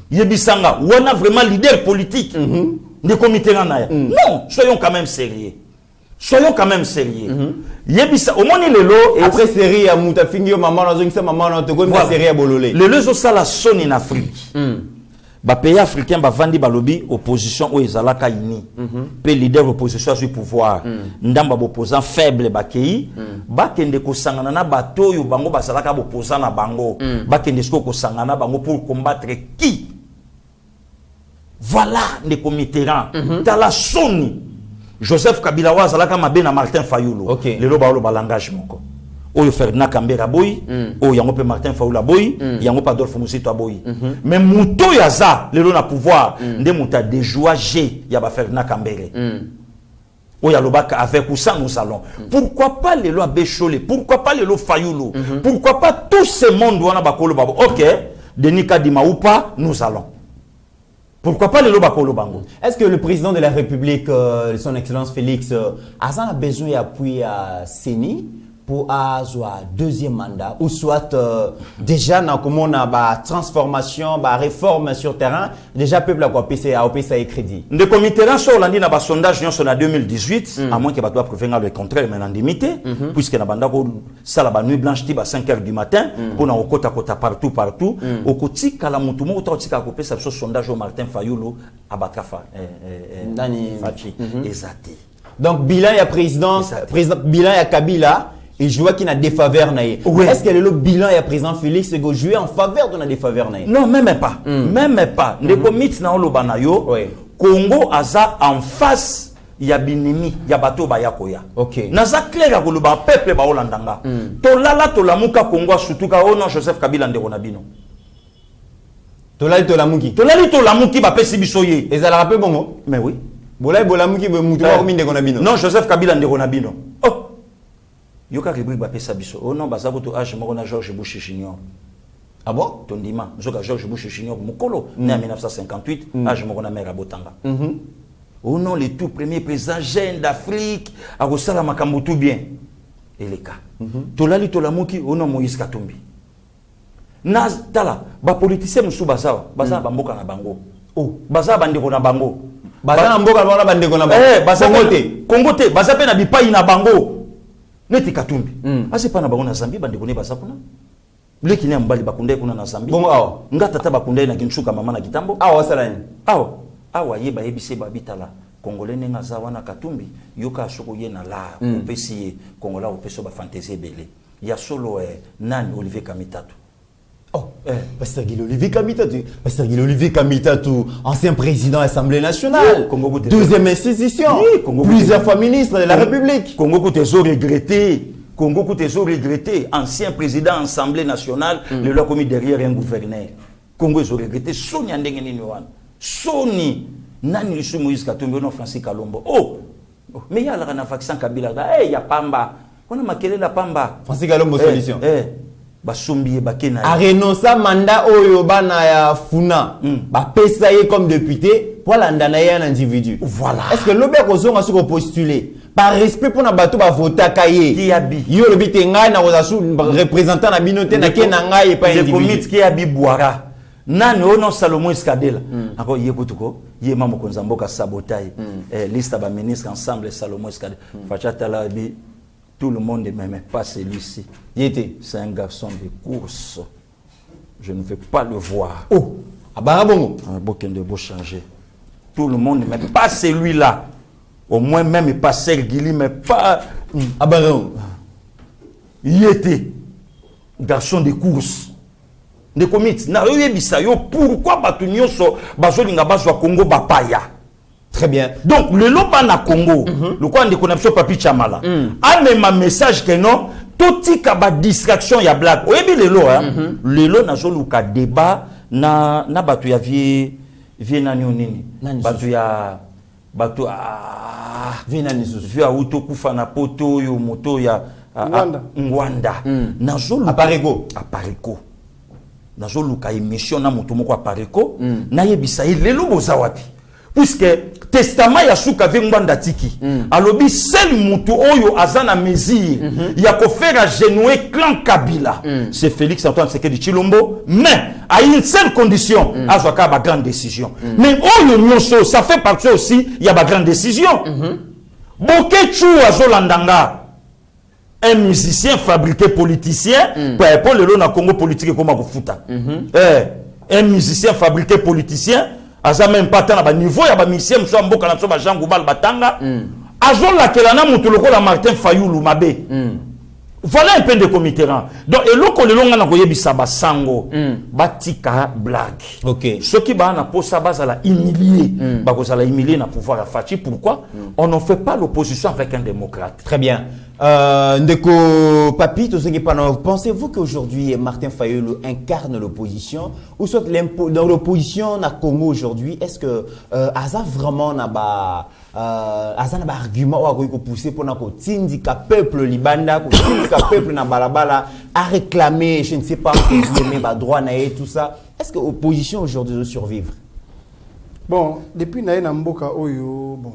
yebisanga wana vraiment leader politique de comité naya non soyons quand même sérieux yebisa au moni lelo et après série ya muta fingi maman nazo ngisa maman na to ko série ya bololé lelo zo sala son en Afrique. Ba pays africain ba vandi balobi opposition o ezalaka ini pe leader opposition sur pouvoir ndamba opposant faible ba kei ba kende ko sangana na bato yo bango bazalaka opposant na bango ba kende ko sangana bango pour combattre qui voilà les comités dans la soni Joseph Kabila wa zalaka mabe na Martin Fayoulou lelo ba lo langage moko Oyo Ferdinand Kambera boy, oyo yango pe Martin Fayoulou boy, yango pa Adolphe Musito boy. Mais muto yaza lelo na pouvoir, nde muta déjoua G ya ba Ferdinand Kambere. Oyo alobaka avec ou sans nous allons. Pourquoi pas lelo Bécholé, pourquoi pas lelo Fayoulou, pourquoi pas tout ce monde wana bakolo babo. OK, Denis Kadima ou pas, nous allons. Pourquoi pas le Lobakolo Bango? Est-ce que le président de la République, son Excellence Félix, a besoin d'appui à Séni pour avoir deuxième mandat ou soit déjà dans comment on a ba transformation, ba réforme sur terrain, déjà peuple a quoi PCA et crédit. Le comité là sur l'andi na ba sondage sur la 2018 à moins que ba doit prouver le contraire mais l'indemnité puisque na banda ko sala ba nuit blanche tiba 5h du matin pour na okota kota partout au koti kala mutu mo ta tika ko pesa sur sondage au Martin Fayoulou abakafa Dani Fachi ezati. Donc bilan ya président bilan ya Kabila il joue qui n'a des faveurs naïe. Est-ce que le bilan et le président Félix que jouer en faveur de la des faveurs naïe? Non, même pas. Même pas. Les comités na lo banayo. Congo aza en face ya binimi ya bato ba yakoya. OK. Naza clair ko lo ba peuple ba olandanga. To lala to lamuka Congo surtout ka ono Joseph Kabila ndeko na bino. To lali to lamuki ba pesi bisoye. Ezala rappel bongo? Mais oui. Bolai bolamuki be mutu ba kominde ko na bino. Non, Joseph Kabila ndeko na bino. Oh. Yoka rubrique ba pesa biso. Oh non, baza to age moko na Georges Bush Junior. Ah bon? Tondima, zoka Georges Bush Junior mukolo né en 1958, age moko na mère Botanga. Oh non, le tout premier président jeune d'Afrique, a resala makambo tout bien. Et les cas. Tolali tolamuki oh non Moïse Katumbi. Naz tala ba politicien musu baza ba mboka na bango. Oh, baza bandeko na bango. Baza na mboka na bandeko na bango. Baza Congo te, baza pe na bipai na bango. Neti Katumbi. Ase pa na bango na Zambie bandeko ne baza kuna. Leki ne mbali bakunde kuna na Zambie. Bongo ngata tata bakunde na Kinsuka mama na Kitambo. Awa salani. Awa yeba yebise babitala. Congolais n'enga zawana katumbi yoka soko yena la opesi Congolais opeso ba fantaisie belé. Ya solo nani Olivier Kamitatu. Oh, Pasteur Guy Olivier Kamitatu, ancien président de l'Assemblée nationale, deuxième institution, plusieurs fois ministre de la République. Congo Koutezo regretté, ancien président de l'Assemblée nationale, le loi commis derrière un gouverneur. Congo ils ont regretté, Sony Andengeni Noan, Sony, Nani Lusu Moïse Katumbi, non Francis Kalombo. Oh, mais il y a la vaccin Kabila, il y a Pamba, on a maquillé la Pamba. Francis Kalombo solution. A renoncé mandat oyo bana ya Funa ba pesa ye comme député pour l'andana un individu. Voilà. Est-ce que l'obé kozonga soko postuler par respect pour na bato ba voter kaye qui abi yo le bité ngai na kozasu représentant na binote na ke na ngai pa individu. Le comité qui abi boira nani ono Salomon Iskadela ako yekutuko ye mamo konzamboka sabotaye liste ba ministre ensemble Salomon Iskadela fachata la bi. Tout le monde ne m'aime pas celui-ci. C'est un garçon de course. Je ne veux pas le voir. Oh, Abarabongo. Un bouquin de beau changer. Tout le monde ne m'aime pas celui-là. Au moins même pas Sergili, mais pas Abarabongo. Il était garçon de course. De comités. Na yoyebisayo pourquoi batunyo so bazolinga bazwa Congo bapaya. Très bien. Donc, le loba na Congo, le quoi on connaît Papi Chamala, a même un message que non, tout y a une distraction, il y a blague. Oui, mais le lo na zolu ka débat na batu ya vie nani nini. Batu ya vie nani sus. Vie auto kufa na poto yo moto ya Ngwanda. Na zolu Apareko. Na zolu ka émission na moto moko Apareko, na yebisa le lo bozawapi. Puisque testament ya souka vengwanda tiki alobi seul mutu oyo azana mesure ya ko faire agenouer clan Kabila c'est Félix Antoine Tshisekedi Tshilombo, mais à une seule condition azwaka ba grande décision mais oyo nyonso ça fait partie aussi il y a ba grande décision Bokechu azolandanga un musicien fabriqué politicien pour le na Congo politique comme akufuta un musicien fabriqué politicien aza même pas tant à niveau ya ba musicien mso mboka na so ba Jean Goubal batanga azon la kelana mutu lokola Martin Fayulu mabe voilà un peu de comitéran donc eloko le longa na koyebisa basango batika blague OK ceux qui ba na posa bazala humilier ba kozala humilier na pouvoir à Fachi pourquoi on ne fait pas l'opposition avec un démocrate. Très bien. Ndeko Papi, pensez-vous qu'aujourd'hui Martin Fayulu incarne l'opposition ou soit dans l'opposition na Congo aujourd'hui? Est-ce que Aza vraiment n'a pas argument ou a poussé pour n'ako tindika peuple libanda, tindika peuple na balabala à réclamer, je ne sais pas, droit na tout ça? Est-ce que l'opposition aujourd'hui doit survivre? Bon, depuis naïe na mboka oyo bon.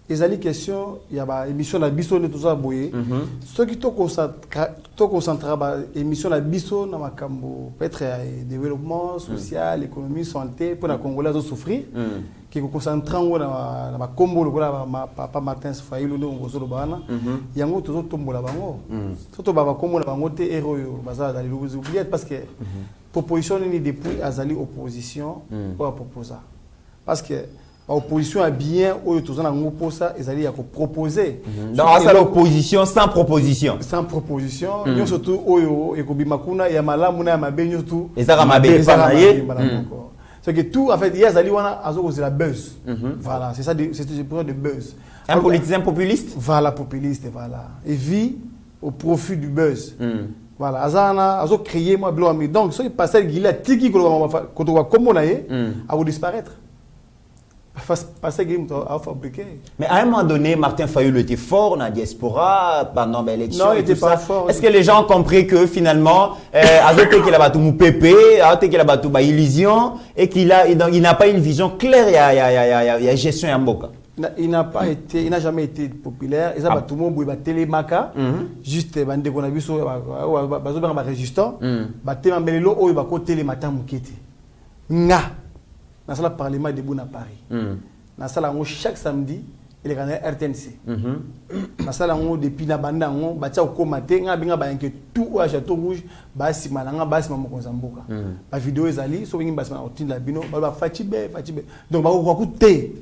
Les ali question il y a ba émission la biso ne tout ça boyer ceux qui to concentrer ba émission la biso na makambo peut-être développement social économie santé pour la Congolais à souffrir qui concentrer na ba kombo le ma papa Martin Fayulu no ngozolo bana yango to tombola bango surtout ba kombo na bango te héros baza dans les oubliés parce que proposition ni depuis azali opposition pour proposer parce que l'opposition a bien ils allaient proposer. Donc, c'est l'opposition sans proposition. Sans proposition. Nous surtout, il y a malamuna, il tout. Et ça, c'est que tout, en fait, il y a la buzz. Voilà, c'est ça, c'est le problème de buzz. Un politicien populiste? Voilà, populiste, voilà. Et vit au profit du buzz. Voilà, Azana, Azo créé moi, donc, ce qui passe, il a tiki, quand on va comme on a va disparaître. Mais à un moment donné, Martin Fayulu était fort dans la diaspora pendant l'élection. Non, il n'était pas fort. Est-ce que les gens ont compris que finalement, qu'il a battu mon pépé, qu'il a battu ma illusion et qu'il n'a pas une vision claire il y a gestion en Mboka? Il n'a jamais été populaire. Il a battu mon boui télémaka, juste bande qu'on a vu sur le résistant, battu un bello ou il va côté les matins moukete. Nga. Dans le Parlement de Bouna Paris. Dans le chaque samedi, il y a un RTNC. Dans le depuis la bande, il y a un tout au Château Rouge, il y a un vidéo, il y a un donc il va écouter.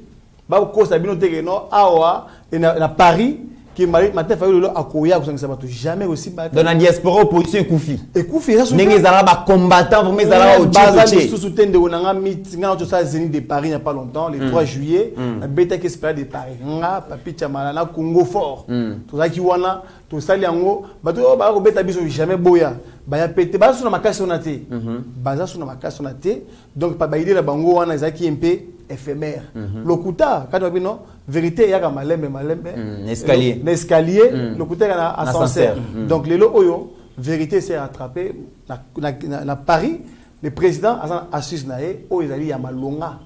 ba ko sa bino te que non awa na Paris qui matin fallu le akoya ko ça jamais aussi ba dans la diaspora opposition Koufi et Koufi ça n'engez zala ba combattant vous mais zala au Tchotché sous soutien de onanga meeting na ça Zénith de Paris il n'y a pas longtemps le 3 juillet na beta qui espérait de Paris nga papi chamala na Congo fort to ça qui wana to sali yango ba to ba ko beta biso jamais boya ba ya pété ba suna makasi onate ba suna makasi onate donc pas ba idée la bango wana ezaki MP éphémère. Lokuta, quand on dit non, vérité, il y a malembe. Escalier. L'escalier, lokuta, il y a ascenseur. Donc, les lots, vérité, c'est rattrapé. Dans Paris, le président a assis naé, il y a malonga.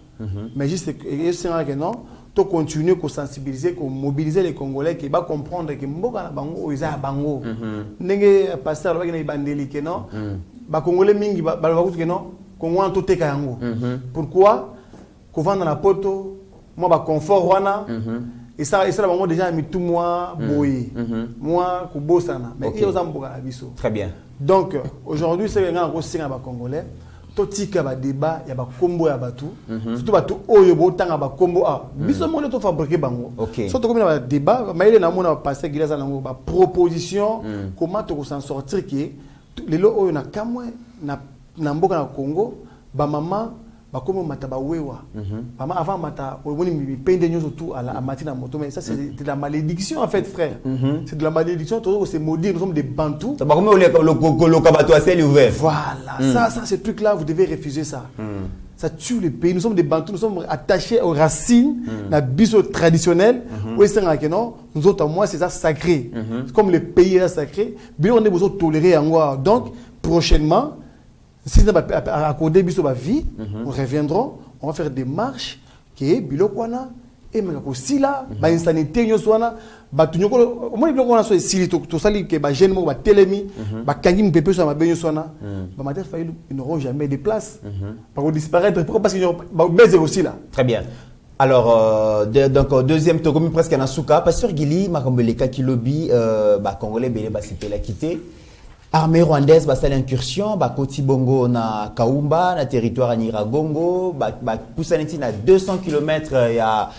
Mais juste, c'est que non, tu continues à sensibiliser, à mobiliser les Congolais qui vont comprendre que Mboka na bango, ils ont bango. N'engé pasteur, il y a bandeli que non, les Congolais mingi, que non, Congo en tout est kayango. Pourquoi? Qu'on vend dans la poto, moi, bah, confort, wana, et ça, moi, déjà, mis tout moi, boy, moi, kubo sana, mais il y a un biso. Très bien. Donc, aujourd'hui, c'est un gros signe à Congolais. Tout tika ba débat, il y a ba combo ya batu, surtout batu oyo bo tanga ba combo a. Biso mo to fabriquer bango. Surtout comme il y a débat, mais il y a na passé gilaza na ba proposition, comment to s'en sortir qui les lo oyo na kamwe na mboka na Congo, ba maman comme mataba wewa avant mata on mi pende nyoso tout à la matina moto mais ça c'est de la malédiction en fait frère c'est de la malédiction tout c'est maudit nous sommes des bantous ça pas comme le kabato à ciel ouvert voilà ça ce truc là vous devez refuser ça ça tue le pays nous sommes des bantous nous sommes attachés aux racines la biso traditionnelle où c'est que non nous autres moi c'est ça sacré comme le pays est sacré bien on est besoin de tolérer en quoi donc prochainement si nous avons accordé la vie, nous reviendrons, on va faire des marches qui est bilokwana et même aussi là, l'insanité nous soana, au moins bilokwana soit ici, tout ça que ba jeune mo ba telemi, ba kangi mpepé sur ma benyo soana, ba matin ils n'auront jamais de place. Par disparaître pourquoi parce qu'ils ont baiser aussi là. Très bien. Alors, donc, deuxième togomi presque en Asuka, Pasteur Gili, Makombeleka qui lobby, Congolais, c'était la quitter. Armée rwandaise va faire l'incursion, Koti Bongo na Kaumba, na territoire à Niragongo, Poussaneti na 200 km, il y a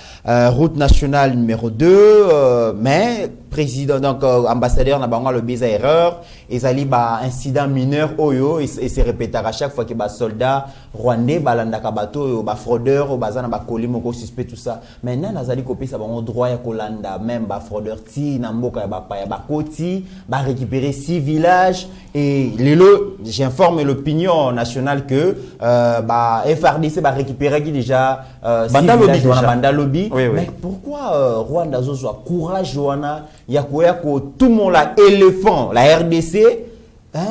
route nationale numéro 2, mais président, donc ambassadeur na bango le bisa erreur, et ali incident mineur oyo, et c'est répété à chaque fois que soldat rwandais balanda bateau, fraudeur, bazana kolimo suspect tout ça. Maintenant nazali copier ça bango droit ya kolanda même fraudeur ti na mboka ya Koti, récupérer 6 villages. Et Lelo, j'informe l'opinion nationale que FRDC va récupérer déjà Bandalobi. Mais pourquoi Rwanda a courage tout le monde là éléphant la RDC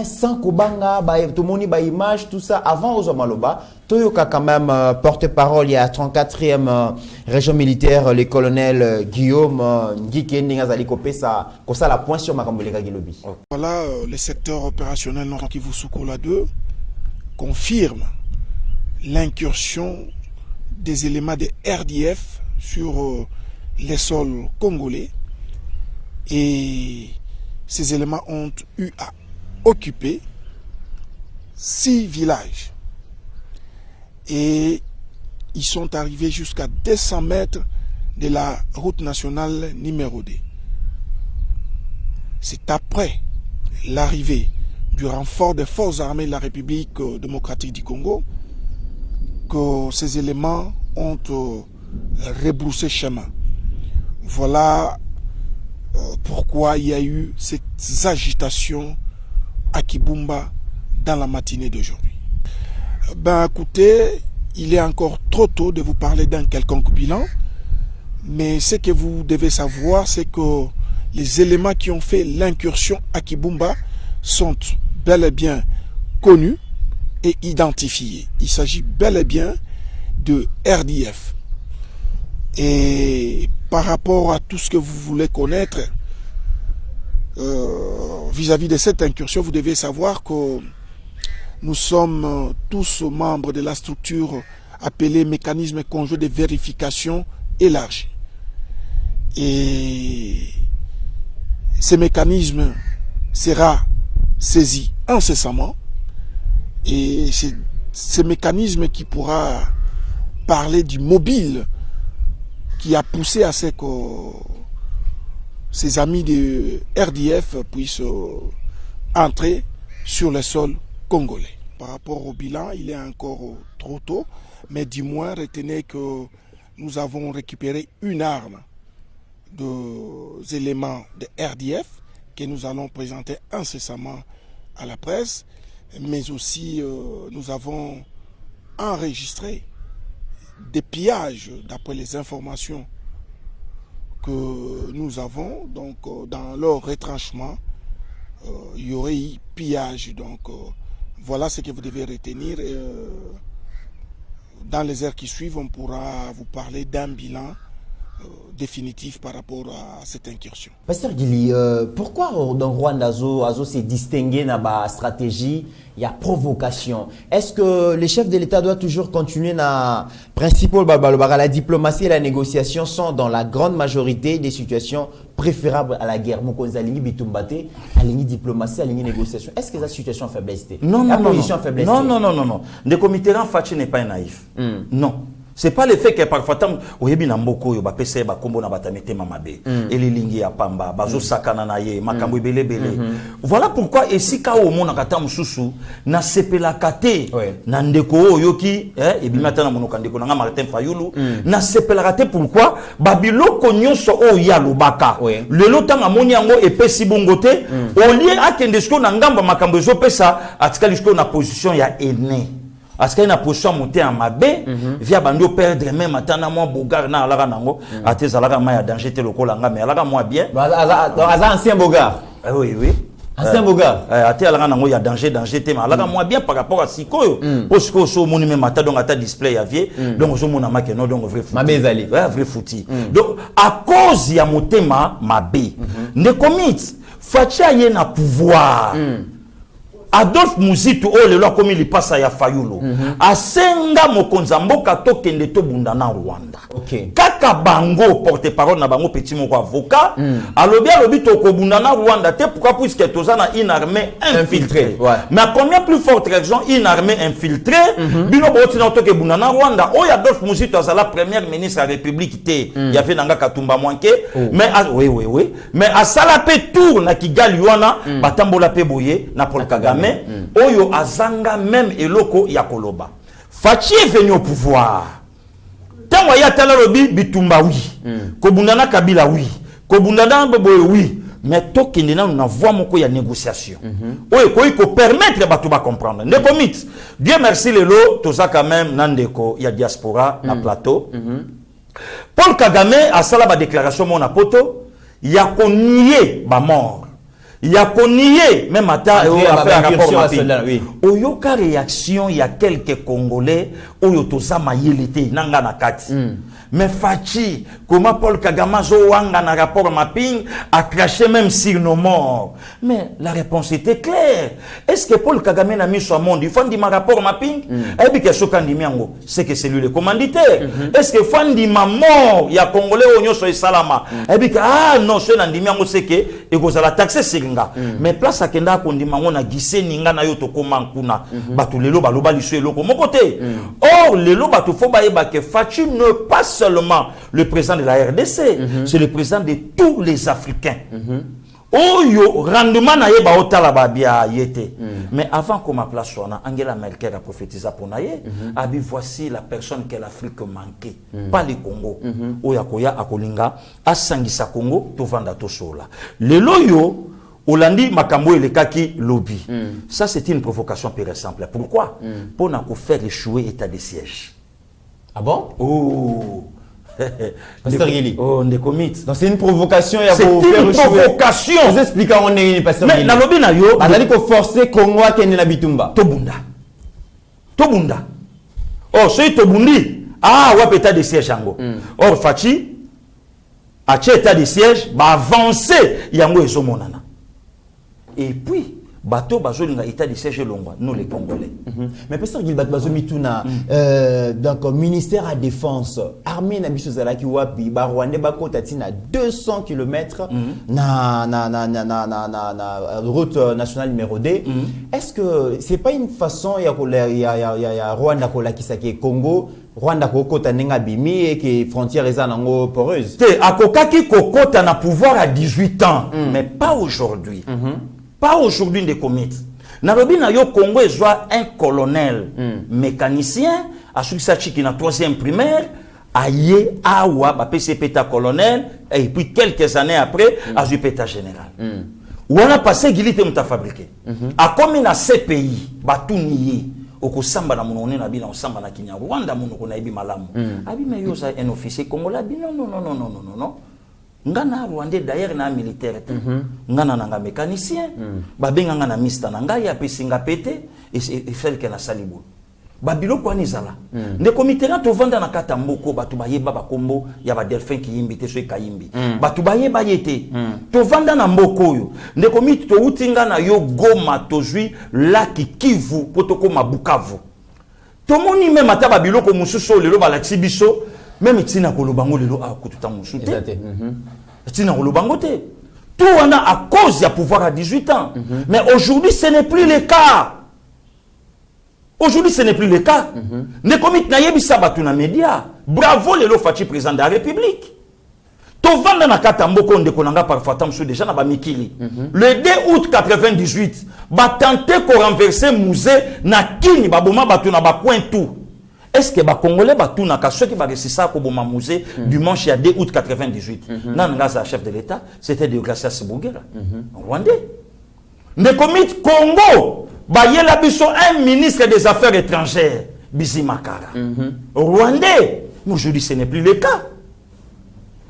sans Kobanga tout le monde ba image tout ça avant aux Maloba Toyoka quand même porte-parole il y a 34e région militaire le colonel Guillaume Ngike Ndingazali kopé ça la point sur Makamboleka Gilobi. Voilà le secteur opérationnel Nord Kivu Sukola 2 confirme l'incursion des éléments de RDF sur les sols congolais et ces éléments ont eu à occuper 6 villages et ils sont arrivés jusqu'à 200 mètres de la route nationale numéro 2. C'est après l'arrivée du renfort des forces armées de la République démocratique du Congo que ces éléments ont rebroussé chemin. Voilà pourquoi il y a eu cette agitation à Kibumba dans la matinée d'aujourd'hui. Ben écoutez, il est encore trop tôt de vous parler d'un quelconque bilan, mais ce que vous devez savoir, c'est que les éléments qui ont fait l'incursion à Kibumba sont bel et bien connus et identifiés. Il s'agit bel et bien de RDF. Et par rapport à tout ce que vous voulez connaître, vis-à-vis de cette incursion, vous devez savoir que nous sommes tous membres de la structure appelée mécanisme conjoint de vérification élargi. Et ce mécanisme sera saisi incessamment et c'est ce mécanisme qui pourra parler du mobile qui a poussé à ce que ses amis de RDF puissent entrer sur le sol congolais. Par rapport au bilan, il est encore trop tôt, mais du moins retenez que nous avons récupéré une arme des éléments de RDF que nous allons présenter incessamment à la presse, mais aussi nous avons enregistré des pillages d'après les informations que nous avons. Donc dans leur retranchement, il y aurait eu pillage. Donc voilà ce que vous devez retenir. Dans les heures qui suivent, on pourra vous parler d'un bilan définitif par rapport à cette incursion. Pasteur Gili, pourquoi dans Rwanda Azo s'est distingué dans la stratégie, il y a provocation? Est-ce que les chefs de l'État doivent toujours continuer dans principal la diplomatie et la négociation sont dans la grande majorité des situations préférables à la guerre? Mokonza lingi bitumbate, alingi diplomatie, alingi négociation. Est-ce que la situation faiblesse? Non. Le comité Fachi n'est pas naïf. Non. C'est pas le fait que parfois tam oyebi na mboko yo ba pese ba kombo na batamete mamabe eli lingi ya pamba bazo sakana na ye makambo ebele bele. Voilà pourquoi esika o mona kata mususu na sepela kate na ndeko oyo ki ebimata na monoka ndeko na Martin Fayulu na sepela kate. Pourquoi babiloko nyonso o ya lobaka lelo tanga moni yango epesi bongote au lieu akende sko na ngamba makambo ezo pesa atikali sko na position ya aîné. Parce qu'il y a une position montée en mabé, via bando perdre même attendre moi bogar na alaga nango, ates alaga ma ya danger te lokolanga mais alaga moi bien. Aza ancien bogar. Oui. Ancien bogar. Ates alaga nango ya danger te mais alaga moi bien par rapport à sikoyo. Parce que so moni même ata donc ata display ya vie, donc so mona ma que non donc vrai fouti. Mabé zali. Ouais, vrai fouti. Donc à cause ya motema mabé, ne commit facha ye na pouvoir. Adolphe Muzitu o lelo comme il passe ya Fayulu asenga mokonza mboka to kende to bunda na Rwanda. Kaka bango porte-parole na bango petit moko avocat alobi to ko bunda na Rwanda te pourquoi puisque toza na une armée infiltrée. Mais à combien plus forte raison une armée infiltrée bino boti na to ke bunda na Rwanda o ya Adolphe Muzitu azala premier ministre de la République te ya fait nanga Katumba Mwanke mais oui mais à salape tour na Kigali wana batambola pe boye na Paul Kagame. Oyo azanga même eloko ya koloba. Fachi est venu au pouvoir. Tango ya tala lobi bitumba oui. Kobundana Kabila oui. Kobundana Boboye oui. Mais tokende na na voix moko ya négociation. Oyo ko permettre bato ba comprendre. Ne commit. Dieu merci lelo toza quand même nandeko ya diaspora na plateau. Paul Kagame a sala ba déclaration mon apoto ya ko nier ba mort. Il y a connié même à ta rapport oyoka réaction il y a quelques Congolais oyotosa mayelité nanga na kati mais Fachi comment Paul Kagame zo wanga na rapport mapping a craché même sur nos morts. Mais la réponse était claire. Est-ce que Paul Kagame n'a mis son monde il faut dire ma rapport mapping et puis que sokandi miango c'est que c'est lui le commanditaire. Est-ce que fandi ma mort il y a Congolais onyo so salama et puis ah non ce nandi miango c'est que et vous allez taxer sur mais place à kenda kondima ngona gise ninga na yo to komankuna batu lelo baloba liso eloko mon côté. Or lelo batu fo ba yeba que Fachi ne pas seulement le président de la RDC, c'est le président de tous les Africains. Oyo rendement na yeba otala ba bia yete. Mais avant qu'on ma place sona Angela Merkel a prophétisé pour naye, abi voici la personne que l'Afrique manquait, pas le Congo. Oya koya akolinga asangisa Congo to vanda to sola. Le loyo Olandi makambo le kaki lobby. Ça c'est une provocation pure et simple. Pourquoi? Pour n'a ko faire échouer état de siège. Ah bon? Oh. Pasteur Gili. Oh, on commit. Donc c'est une provocation. C'est une provocation. Vous expliquez on est Pasteur Gili. Mais na lobby na yo. Azali ko forcer Congo à kende na bitumba. Tobunda. Oh, c'est Tobundi. Ah, ouais, état de siège yango. Or Fachi a état de siège, va avancer yango ezomonana. Et puis bato bazolinga état de siège longwa nous les Congolais. Mais parce que Gilbert Bazomituna, donc ministère à défense, armée na biso zalaki wapi, ba Rwandais ba kotatina 200 km na route nationale numéro 2. Est-ce que c'est pas une façon ya Rwanda kola kisaki Congo, Rwanda kokota nenga bimi et que frontière eza nango poreuse. Te akokaki kokota na pouvoir à 18 ans, mais pas aujourd'hui. Pas aujourd'hui des comités. Narobi na yo Congo ezwa un colonel mécanicien à Sukisachi qui na 3e primaire aye awa ba PCP ta colonel et puis quelques années après a eu péta général. Ou on a passé gilité muta fabriqué. A comme na CPI batuniye okosamba na munone na bina osamba na Kenya Rwanda munoko na ibi malamu. Abi me yo ça un officier congolais non. Ngana Rwandais d'ailleurs na militaire ngana nanga mécanicien babenga ngana mista nanga ya pesinga pété et celle qui na salibu babilo kwa nizala ne comité na to vanda na kata mboko batu bayeba bakombo ya ba delphin ki yimbi te so kayimbi batu bayeba yete to vanda na mboko yo ne comité to utinga na yo Goma to zui laki Kivu potoko mabukavu to moni même ata babilo ko mususo lelo balaxi biso même tina kolobango lelo a kututa musute tina kolobango te tout on a à cause du pouvoir à 18 ans mais aujourd'hui ce n'est plus le cas. Aujourd'hui ce n'est plus le cas. Ne komit na yebisa batu na média bravo lelo Fachi président de la République to vanda na kata mboko ndeko nanga parfois tamso déjà na ba mikili le 2 août 98 ba tenter ko renverser musée na kini baboma batu na ba point tout. Est-ce que les Congolais ceux qui ont réussi ça au musée dimanche à 2 août 98 Nangaza, chef de l'État, c'était de Gracias Bouguera, Rwandais. Le comité Congo, un ministre des Affaires étrangères, Bizi Makara, Rwandais. Aujourd'hui, ce n'est plus le cas.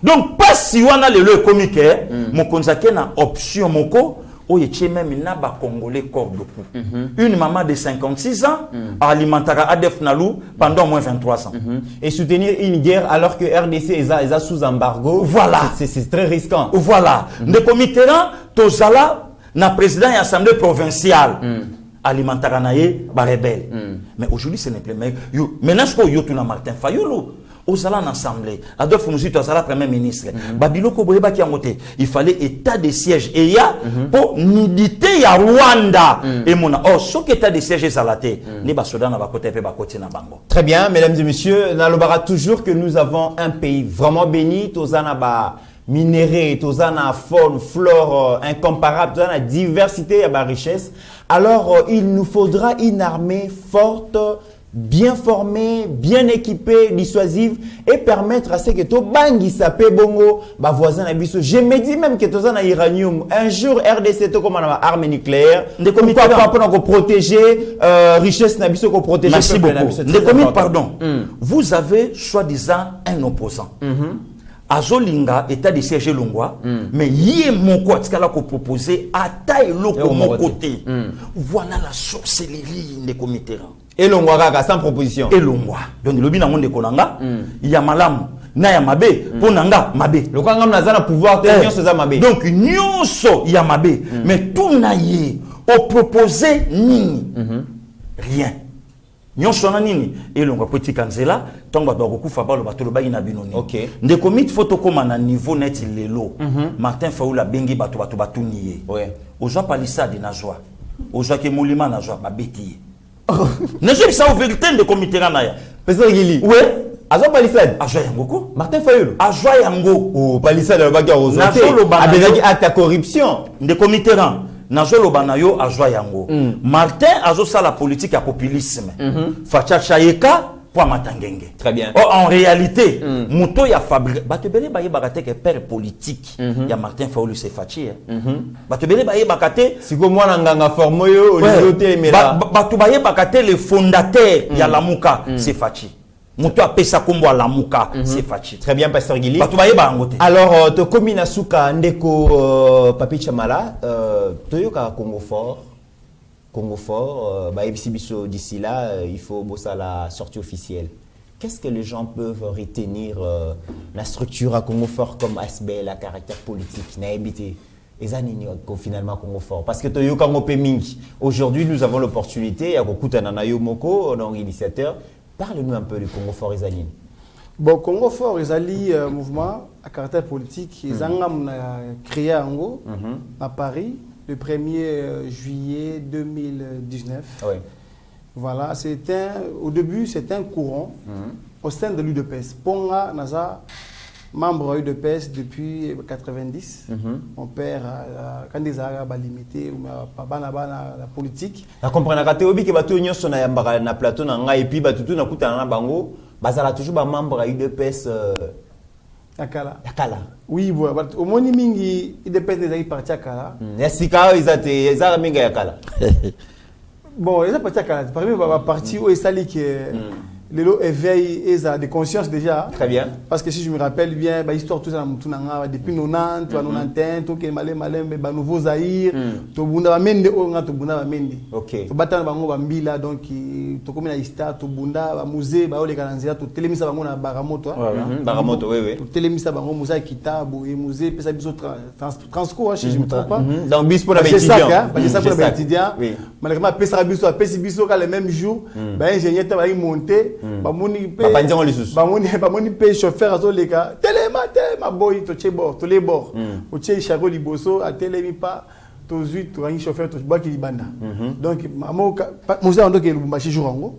Donc, pas si on a le comité, mon conseiller na option moko. Même n'a Congolais corps de pou. Une maman de 56 ans alimentera Adef Nalou pendant au moins 23 ans. Et soutenir une guerre alors que RDC est sous embargo, voilà. C'est très risquant. Voilà. Le comité Tozala, na président et assemblée provinciale, alimentera naye ba rebelle. Mais aujourd'hui, ce n'est plus mais maintenant ce que yo tuna Martin Fayulu. Aux allant ensemble, Adolphe Mouzito Azala premier ministre, Babilo Koboyeba qui a monté, il fallait état de siège et il y a pour nidité ya Rwanda et mona oh ce état de siège zalaté ni basoda na bakote pe bakoti na bango. Très bien mesdames et messieurs, nalobara toujours que nous avons un pays vraiment béni, tozana ba minéraux, tozana faune, flore incomparable, tozana diversité et ba richesse. Alors il nous faudra une armée forte, bien formé, bien équipé, dissuasive et permettre à ce que to bangi sapé bongo ba voisin na biso. Je me dis même que to na uranium un jour RDC to comme une arme nucléaire de comité pour protéger richesse na biso ko protéger. Merci beaucoup. Pardon. Vous avez soi-disant un opposant. Azolinga état de siège longwa mais yé mon quoi tikala ko proposer ata eloko mon côté. Voilà la sorcellerie des comités. Et longwa kaka sans proposition. Et longwa. Donc le bina monde konanga ya malam na ya mabe ponanga mabe. Le kanga mnazana pouvoir te nyonso za mabe. Donc nyonso ya mabe mais tout na yé au proposer nini rien. Nyonso na nini elonga petit kanzela tonga ba kokufa ba lo bato lo ba ina binoni. OK. Nde komit photo koma na niveau net lelo. Martin Faoula bengi bato batuniye. Ouais. Oza palissade na joie. Oza ke molima na joie ba beti. Ne je ça en vérité de comité na ya. Pesa Gili. Ouais. Azo palissade. Azo yango ko. Martin Fayoulou. Azo yango. Oh palissade ba ga ozo. Abezaki acte corruption. De comité ran. Nazo lobanayo azo yango. Martin azo ça la politique à populisme. Facha Chayeka pour matangenge. Très bien. Oh, en réalité, Mouto ya fabriqué. Batebele baye bakate que père politique. Ya Martin Faoulou c'est Fachi. Batebele baye bakate. Si comme moi nganga formoyo Olivier Mela. Batu baye bakate le fondateur ya Lamuka c'est Fachi. Mouto a pesa kombo à Lamuka c'est Fachi. Très bien pasteur Gili. Batu baye ba ngote. Alors to komina suka ndeko Papi Chamala toyoka Congo fort, d'ici là, il faut bosser à la sortie officielle. Qu'est-ce que les gens peuvent retenir la structure à Congo fort comme ASBL, à caractère politique, naïbité? Et ça, finalement, Congo fort. Parce que Toyo Kango Mingi. Aujourd'hui, nous avons l'opportunité, à Kokuta Nanayo Moko, donc initiateur. Parle-nous un peu du Congo fort, Ezanine. Bon, Congo fort, ils ont mouvement à caractère politique. Ils ont créé à Ango, à Paris, le 1er juillet 2019. Oui. Voilà, au début, c'était un courant au sein de l'UDPS. Ponga Naza, membre de l'UDPS depuis 1990. Mon père, quand ils ont limité, la politique. Je comprends que tu as dit sur le plateau et puis tu as bango. Bazala toujours un membre à UDPS. Akala. Akala. Oui, voilà. Au moins, il UDPS des partis Akala. Est-ce qu'ils ont mingi Akala? Bon, ils ont parti Akala. Parmi les partis où ils ont les lots éveillent de conscience déjà. Très bien. Parce que si je me rappelle bien, l'histoire tout ça depuis 90, 91, tout malé mais nouveau Zaïre, tout bunda mende tout bunda mende. OK. To batana bango bambila donc to comme na histoire to bunda musée ba ole kananzira to telemisa bango na baramoto. Baramoto oui. To telemisa bango musée kitabo et musée pesa biso transcours si je me trompe pas. Dans bis pour la étudiant. C'est ça pour les étudiants. Malheureusement pesa biso le même jour, ingénieur ta va y monter. Bamoni pe chauffeur azo leka telema boy to chebor to les bords o che chago liboso a telemi pa to zui to un chauffeur to ba ki libanda donc mamo musa ndo ke Lubumbashi jour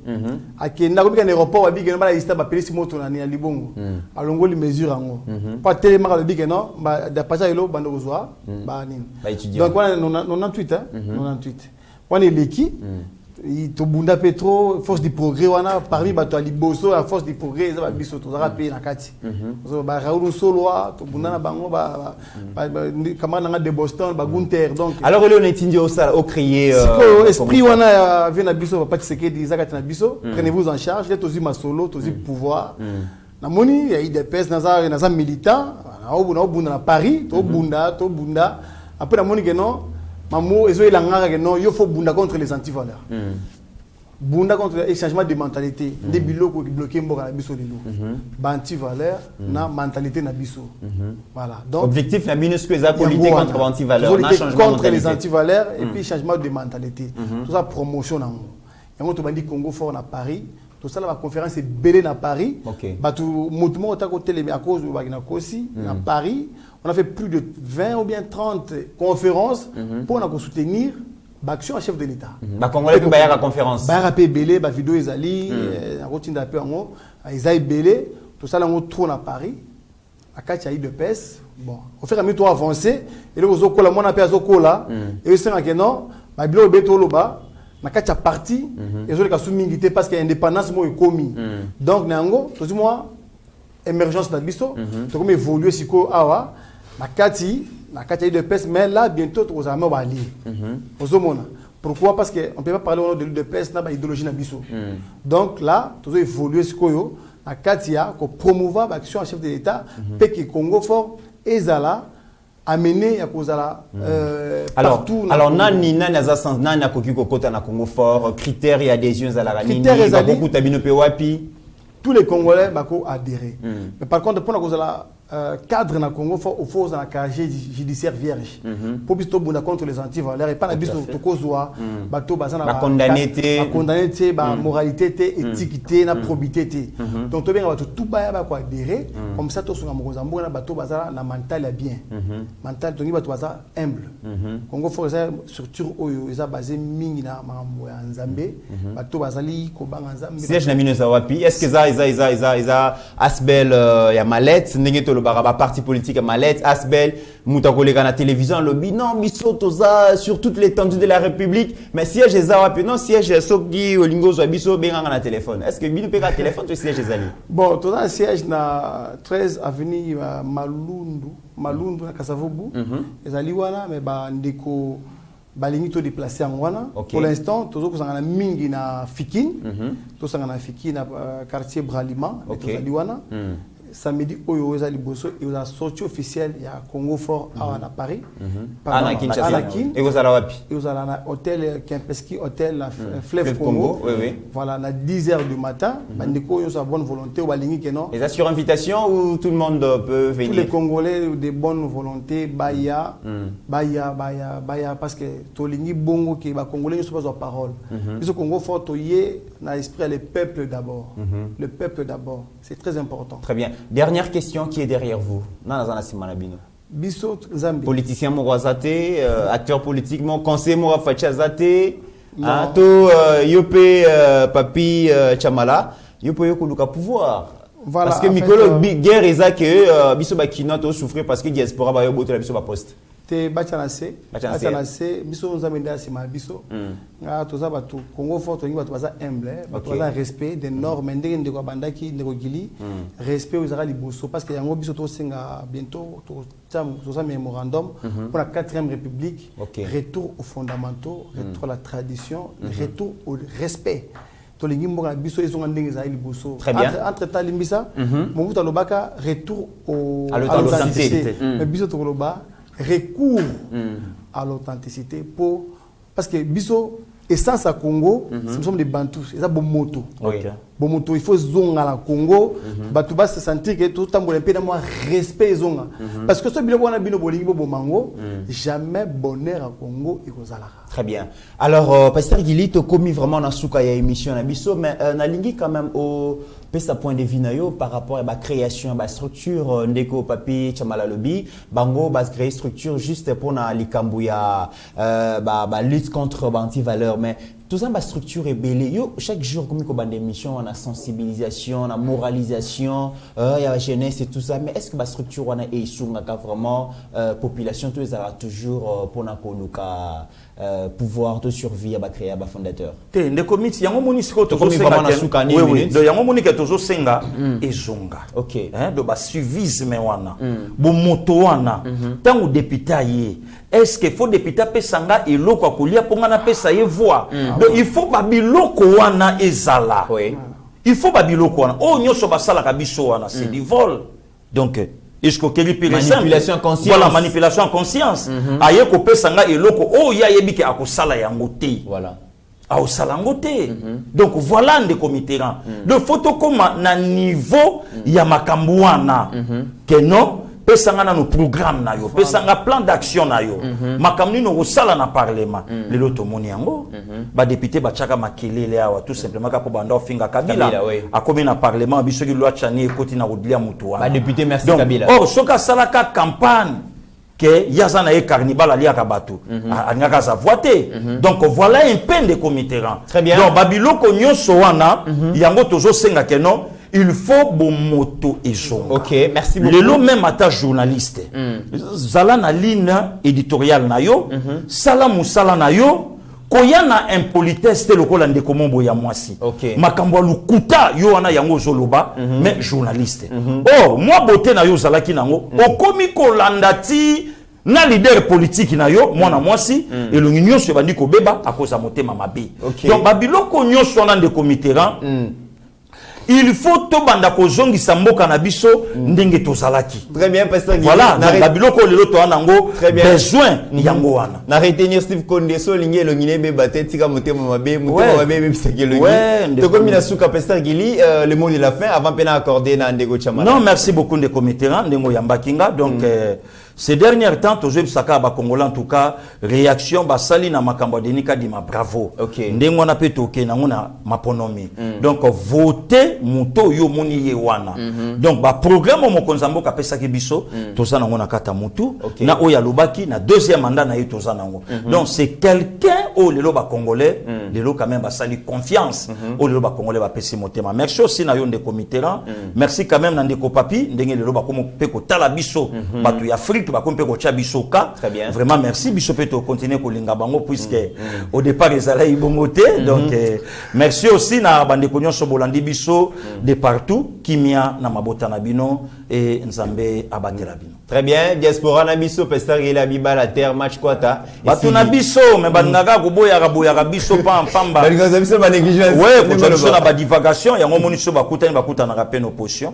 akenda ko bika aéroport abi ke na lista ba pelisi moto na ni libongo alongo li mesure ango pas telema ka bika non ba da pasa elo bando kozwa ba nini donc wana 98 98 wana leki Tobunda Petro, force du progrès, parmi les Liboso, la force du progrès, ils ont biso to rapé na kati. Ba Raoul Soloa, Tobunda na bango camarade de Boston, ba Gunther donc. Alors on est indio ça au crier esprit wana vient na biso pas que des zakati na biso, prenez-vous en charge, les tozi masolo, tozi pouvoir. Na moni il y a des pes na militant, na Paris, to bunda. Après na moni que non Maman, ils ont non, il faut bunda contre les antivaleurs. Bunda contre le changement de mentalité. Des bilots qui bloquent la biso de l'eau. Antivaleurs, na mentalité na biso. Voilà. Donc objectif la minuscule politique contre antivaleurs, contre les antivaleurs et puis changement de mentalité. Tout ça promotion en haut. Et on te dit Congo fort à Paris. Tout ça la conférence est belée à Paris. Bah tout mouvement au côté les à cause de Bagina Kosi à Paris. On a fait plus de 20 ou bien 30 conférences pour nous soutenir l'action à chef de l'État. Bah Congolais qui baillent à la conférence. Bah rappelé belé, bah vidéo ezali, la routine d'appel en haut, ezali belé, tout ça là on trône à Paris. À Kachaï de PES. Bon, au fait à mesure avancer et là aux okola mon appel azokola et c'est que non, bah bilo beto loba. Na kacha parti et zo le kasu mingité parce que indépendance mo ekomi. Donc nango, tout du moins émergence na biso, to comme évoluer siko awa na kati de PES mais là bientôt aux armées va aller. Ozomona. Pourquoi? Parce que on peut pas parler au nom de l'UDPS na ba idéologie na biso. Donc là, tout évoluer siko yo na kati ya ko promouvoir l'action en chef de l'État pe que Congo fort ezala amener à cause partout. Alors nani za sens nani akoki kokota na Congo fort critères et adhésions à la ranini beaucoup tabino pe wapi tous les Congolais bako adhérer. Mais par contre pour na cause cadre na Congo fort au force na casier judiciaire vierge. Pour biso bunda contre les antivaleurs et pas na biso to kozwa bato bazana ba condamné ba moralité té éthique na probité té. Donc to bien bato tout ba ko adhérer comme ça to sunga mozambo na bato bazana na mental bien. Mental to ngi bato bazana humble. Congo fort ça structure oyo eza basé mingi na mambo ya Nzambe. Bato bazali ko banga Nzambe. Siège na mino za wapi? Est-ce que ça asbel ya mallette ndenge to baraba parti politique à Malet, Asbel, Moutakoleka na télévision, lobby, non, biso toza sur toute l'étendue de la République, mais siège Zawapi, non, siège Soki, Olingo, Biso, Benga na téléphone. Est-ce que Bino Peka téléphone, tu siège Zali? Bon, toza siège na 13 avenue Malundu, na Kasavobu, Zali wana, mais ba ndeko balingi to déplacer en wana. Pour l'instant, tozo kozanga na mingi na Fikine, to sanga na Fikine na quartier Bralima, to Zali wana. samedi oyo eza liboso et la sortie officielle il y a Congo Fort à Paris à Kinshasa et vous allez wapi et vous allez à hôtel Kempeski hôtel Fleuve Congo oui voilà à 10h du matin bandeko yo sa bonne volonté ou balingi que non et ça sur invitation ou tout le monde peut venir tous les Congolais de bonne volonté baya parce que tolingi bongo que ba Congolais ne sont pas en parole ils sont Congo Fort toyé na esprit le peuple d'abord le peuple d'abord c'est très important. Très bien. Dernière question qui est derrière vous. Biso Zambi. Politicien Morazate, acteur politique, conseiller Morafachazate, Yopé Papi Chamala, Yopé Yokoluka pouvoir. Voilà, parce que Mikolo guerre est que Biso Bakina to souffrir parce que diaspora ba yoboto la Biso ba poste. Te bachanase biso nzamenda sima biso nga toza batu Congo Fort tolingi batu baza humble batu baza respect des normes ndenge ndeko bandaki ndeko gili respect aux liboso parce que yango biso to senga bientôt to ça mémorandum pour la 4e république retour aux fondamentaux retour à la tradition retour au respect tolingi mboka biso ezonga ndenge za liboso entre temps limbisa mobuta lobaka retour à l'authenticité mais biso to loba recours à l'authenticité pour parce que biso essence à Congo nous sommes des Bantous et ça Bomoto Bomoto il faut zonga la Congo batu ba se sentir que tout temps peu dans moi respect zonga parce que ce bilo wana bino bolingi bo mango jamais bonheur à Congo et kozala. Très bien. Alors pasteur Gili to commis vraiment na suka ya émission na biso mais na lingi quand même au pesa point de vue nayo par rapport à la création ba structure ndeko papi chamala lobby bango ba créer structure juste pour na likambu ya ba lutte contre anti valeur mais tout ça, la structure est belle. Chaque jour, comme il y a des émissions, on a sensibilisation, on a moralisation, il y a la jeunesse et tout ça. Mais est-ce que la structure est vraiment population tout ça toujours pour pouvoir de survie à créer un fondateur? Des comités, il y a un municipal qui est toujours senga et zonga. Ok. De bas suivisme wana, bon moto wana. Tant ou député est-ce qu'il faut député pesanga et loko kolia pour ngana pesa ye voix. Donc il faut babiloko wana ezala. Oui. Il faut babiloko wana. Oh nyoso basala kabiso wana c'est du vol. Donc est-ce que manipulation en conscience. Voilà, manipulation en conscience. Aye ko pesanga et loko oh ya yebi ke akosala yango te. Voilà. Au salangote. Donc voilà des comités. De photo comme na niveau ya makambuana que non pesanga na no programme na yo pesanga plan d'action na yo makamni no kosala na parlement lelo to moni yango ba député ba chaka makelele awa tout simplement ka po banda ofinga Kabila akomi na parlement biso ki loi chani ekoti na rodlia mutu wa ba député merci Kabila oh soka salaka campagne que yazana e carnival ali akabatu angaka za voter donc voilà un peu de comité. Très bien. Donc babiloko nyoso wana yango tozo senga que non il faut bon moto et son. Ok, merci beaucoup. Le même à ta journaliste. Zala na ligne éditoriale na yo, sala musala na yo, koyana impolitesse te lokola ndeko mombo ya mwasi. Ok. Makambo lukuta yo wana yango zoloba, mais journaliste. Oh, moi boté na yo zala ki nango, okomi kolandati na leader politique na yo, mwana mwasi, et le union se bandi ko beba à cause à motema mabe. Donc babiloko nyoso na ndeko mitera. Il faut to banda ko zongi samboka na biso ndenge tozalaki. Très bien pasteur Guy. Voilà, donc babiloko lelo to anango besoin yango wana. Na retenir Steve Kondeso lingi elongine be bateti ka motema mabe motema mabe be biseke longi. To komi na suka pasteur Gili le mot de la fin avant pena accorder na ndeko chamala. Non, merci beaucoup de comitéran ndengo yambakinga donc ces derniers temps toujours saka ba Congolais en tout cas réaction ba sali na makambo denika dima bravo. Ndengo na peto ke na ngona maponomi. Donc voter muto yo moni ye wana. Donc ba programme mo konzambo ka pesa ki biso toza na ngona kata mutu na oya lobaki na deuxième mandat na yo toza na ngo. Donc c'est quelqu'un au lelo ba Congolais lelo quand même ba sali confiance au lelo ba Congolais ba pesi motema. Merci aussi na yo ndeko mitera. Merci quand même na ndeko papi ndenge lelo ba komo peko tala biso batu ya Afrique ba kompe ko chabisoka. Vraiment merci biso peto continuer ko linga bango puisque au départ ezala ibongote donc merci aussi na bande konyo so bolandi biso de partout kimia na mabota na bino et Nzambe abatela bino. Très bien, diaspora na biso Pasteur Gili Abiba la terre match kwata. Batu na biso mais bandaka boya biso pamba. Bandaka biso ba négligence. Ouais, pour biso na ba divagation yango moni so bakuta na rapeno opposition.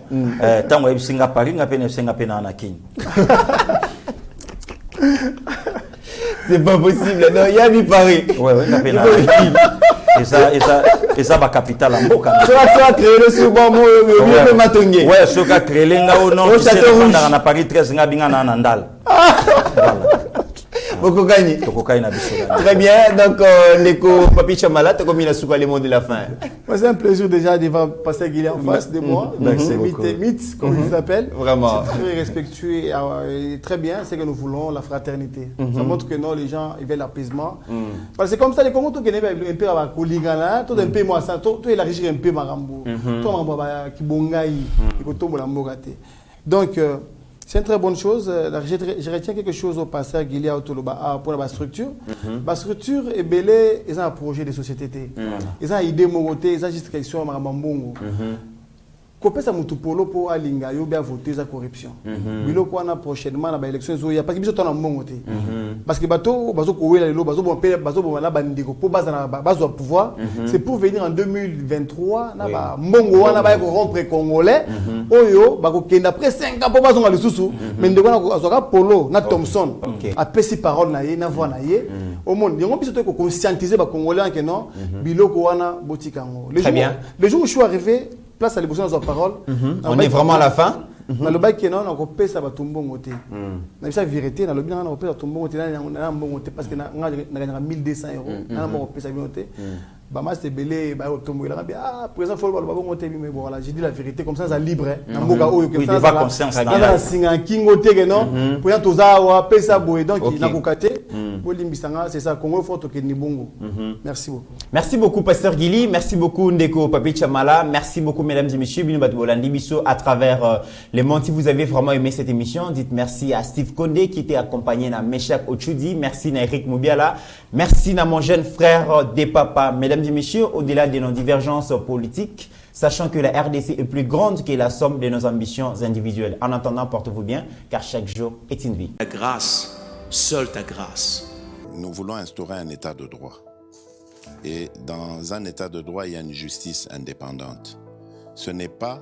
Tango ebisinga Paris ngapena ebisinga pena na Kenya. C'est pas possible. Non, il y a du Paris. Ouais, ngapena. Et ça va capital en boka. Tu vas créer le second mot, le matongé. Ouais, ce qu'a créé l'enga au nord, tu sais, dans Paris 13, nga binga na nandal. Beaucoup gagné. Très bien, donc Neko Papi Chamala, tu as commis le mot de la fin. C'est un plaisir déjà de voir Pasteur Gili en face de moi. C'est mythe, comme il s'appelle. Vraiment. Très respectueux et très bien, c'est que nous voulons la fraternité. Ça montre que non, les gens ils veulent l'apaisement. Parce que c'est comme ça, les Congos, tout un peu à Koligana, tout un peu moi, tout élargir un peu Marambo, tout Marambo qui bongaï, qui koto Molamogate. Donc, c'est une très bonne chose. Je retiens quelque chose au Pasteur Gili pour la structure. La structure est belle, ils ont un projet de société. Ils ont une idée, ils ont juste question à Mambongo. Kopé ça mutupolo pour alinga yo bien voter za corruption. Bilo ko na prochainement na ba élection zo ya parce que biso tona mbongo te. Parce que bato bazo ko wela lelo bazo bon na bandiko pour baza na bazo pouvoir, c'est pour venir en 2023 na ba mbongo wana ba ko rompre congolais. Oyo ba ko kenda après 5 ans pour bazo nga lisusu, mais ndeko na azoka polo na Thompson. A pesi parole na ye na voix na ye. Au monde, yango biso to ko conscientiser ba congolais que non, bilo ko wana botikango. Les jours où je suis arrivé place à l'évolution de la parole. On est vraiment à la fin. Dans le bac qui est non, on peut ça va tomber en côté. Mais ça vérité dans le bien on peut ça tomber en côté parce que on a 1200 €. On peut ça vérité. Bah moi c'est belé bah tomber là ah présent faut le bon côté mais bon voilà j'ai dit la vérité comme ça ça libre hein. Mboka oyo que ça conscience là. Singa kingo te que non. Pour y toza wa pesa boy donc il a kokate. Bolimbisanga c'est ça Congo faut que ni bongo. Merci beaucoup. Merci beaucoup Pasteur Gili, merci beaucoup Ndeko Papi Chamala, merci beaucoup mesdames et messieurs Bino Batbolandi Biso à travers les mondes. Si vous avez vraiment aimé cette émission, dites merci à Steve Kondé qui était accompagné à Meshak Ochudi, merci à Eric Moubiala, merci à mon jeune frère des papas. Mesdames et messieurs, au-delà de nos divergences politiques, sachant que la RDC est plus grande que la somme de nos ambitions individuelles. En attendant, portez-vous bien, car chaque jour est une vie. Ta grâce, seule ta grâce. Nous voulons instaurer un état de droit. Et dans un état de droit, il y a une justice indépendante. Ce n'est pas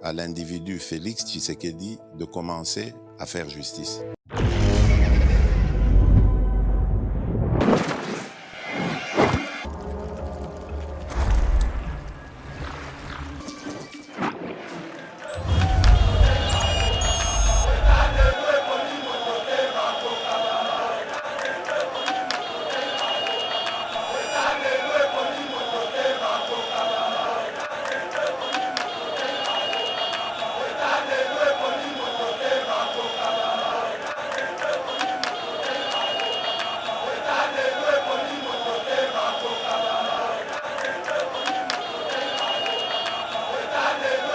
à l'individu Félix Tshisekedi de commencer à faire justice.